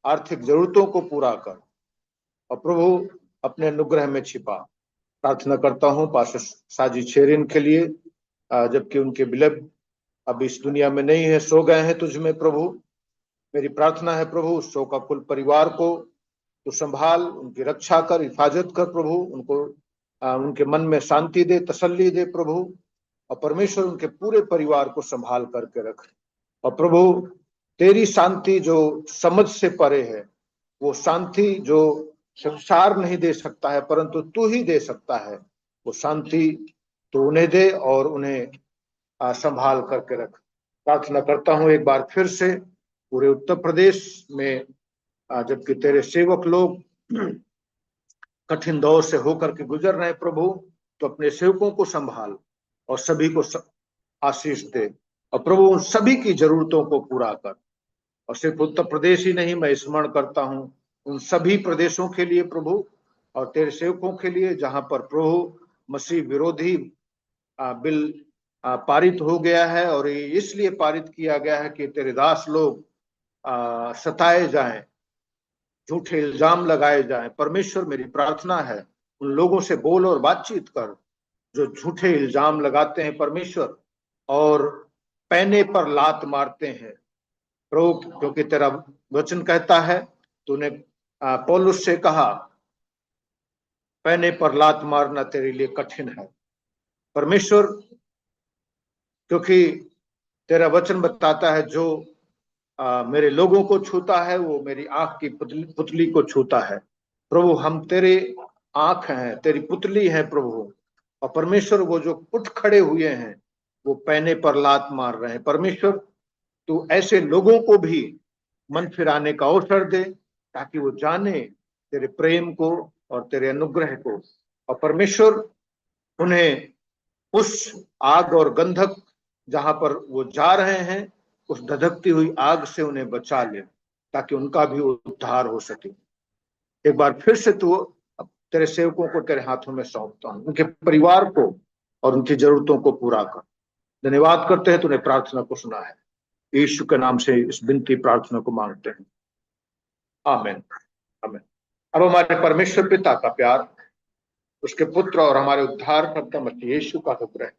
आर्थिक जरूरतों को पूरा कर, और प्रभु अपने अनुग्रह में छिपा। प्रार्थना करता हूं पास्टर साजी छेरिन के लिए, जबकि उनके बिलब अब इस दुनिया में नहीं है, सो गए हैं तुझ में प्रभु। मेरी प्रार्थना है प्रभु उस शोका कुल परिवार को तो संभाल, उनकी रक्षा कर, हिफाजत कर प्रभु। उनको उनके मन में शांति दे, तसल्ली दे प्रभु, और परमेश्वर उनके पूरे परिवार को संभाल करके रख। और प्रभु तेरी शांति जो समझ से परे है, वो शांति जो संसार नहीं दे सकता है परंतु तू ही दे सकता है, वो शांति तो उन्हें दे और उन्हें संभाल करके रख। प्रार्थना करता हूं एक बार फिर से पूरे उत्तर प्रदेश में, जबकि तेरे सेवक लोग कठिन दौर से होकर के गुजर रहे हैं प्रभु, तो अपने सेवकों को संभाल और सभी को आशीष दे, और प्रभु उन सभी की जरूरतों को पूरा कर। और सिर्फ उत्तर प्रदेश ही नहीं, मैं स्मरण करता हूं उन सभी प्रदेशों के लिए प्रभु, और तेरे सेवकों के लिए जहां पर प्रभु मसीह विरोधी बिल पारित हो गया है, और ये इसलिए पारित किया गया है कि तेरे दास लोग सताए जाएं, झूठे इल्जाम लगाए जाएं। परमेश्वर मेरी प्रार्थना है उन लोगों से बोल और बातचीत कर जो झूठे इल्जाम लगाते हैं परमेश्वर, और पैने पर लात मारते हैं प्रभु, क्योंकि तेरा वचन कहता है, तूने पौलुस से कहा पैने पर लात मारना तेरे लिए कठिन है परमेश्वर, क्योंकि तेरा वचन बताता है जो मेरे लोगों को छूता है वो मेरी आंख की पुतली को छूता है। प्रभु हम तेरे आंख हैं, तेरी पुतली है प्रभु, और परमेश्वर वो जो उठ खड़े हुए हैं वो पैने पर लात मार रहे हैं। परमेश्वर तू ऐसे लोगों को भी मन फिराने का अवसर दे, ताकि वो जाने तेरे प्रेम को और तेरे अनुग्रह को, और परमेश्वर उन्हें उस आग और गंधक जहां पर वो जा रहे हैं, उस धधकती हुई आग से उन्हें बचा ले, ताकि उनका भी उद्धार हो सके। एक बार फिर से तू तेरे सेवकों को तेरे हाथों में सौंपता हूं, उनके परिवार को और उनकी जरूरतों को पूरा कर। धन्यवाद करते हैं, तूने प्रार्थना को सुना है, यीशु के नाम से इस विनती प्रार्थना को मांगते हैं, आमीन आमीन। अब हमारे परमेश्वर पिता का प्यार, उसके पुत्र और हमारे उद्धारकर्ता मसीह यीशु का अनुग्रह,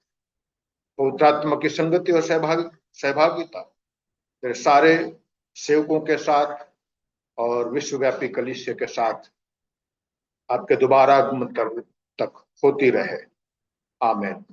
पवित्र आत्मा की संगति और सहभागिता तेरे सारे सेवकों के साथ और विश्वव्यापी कलीसिया के साथ आपके दोबारा आगमन तक होती रहे, आमीन।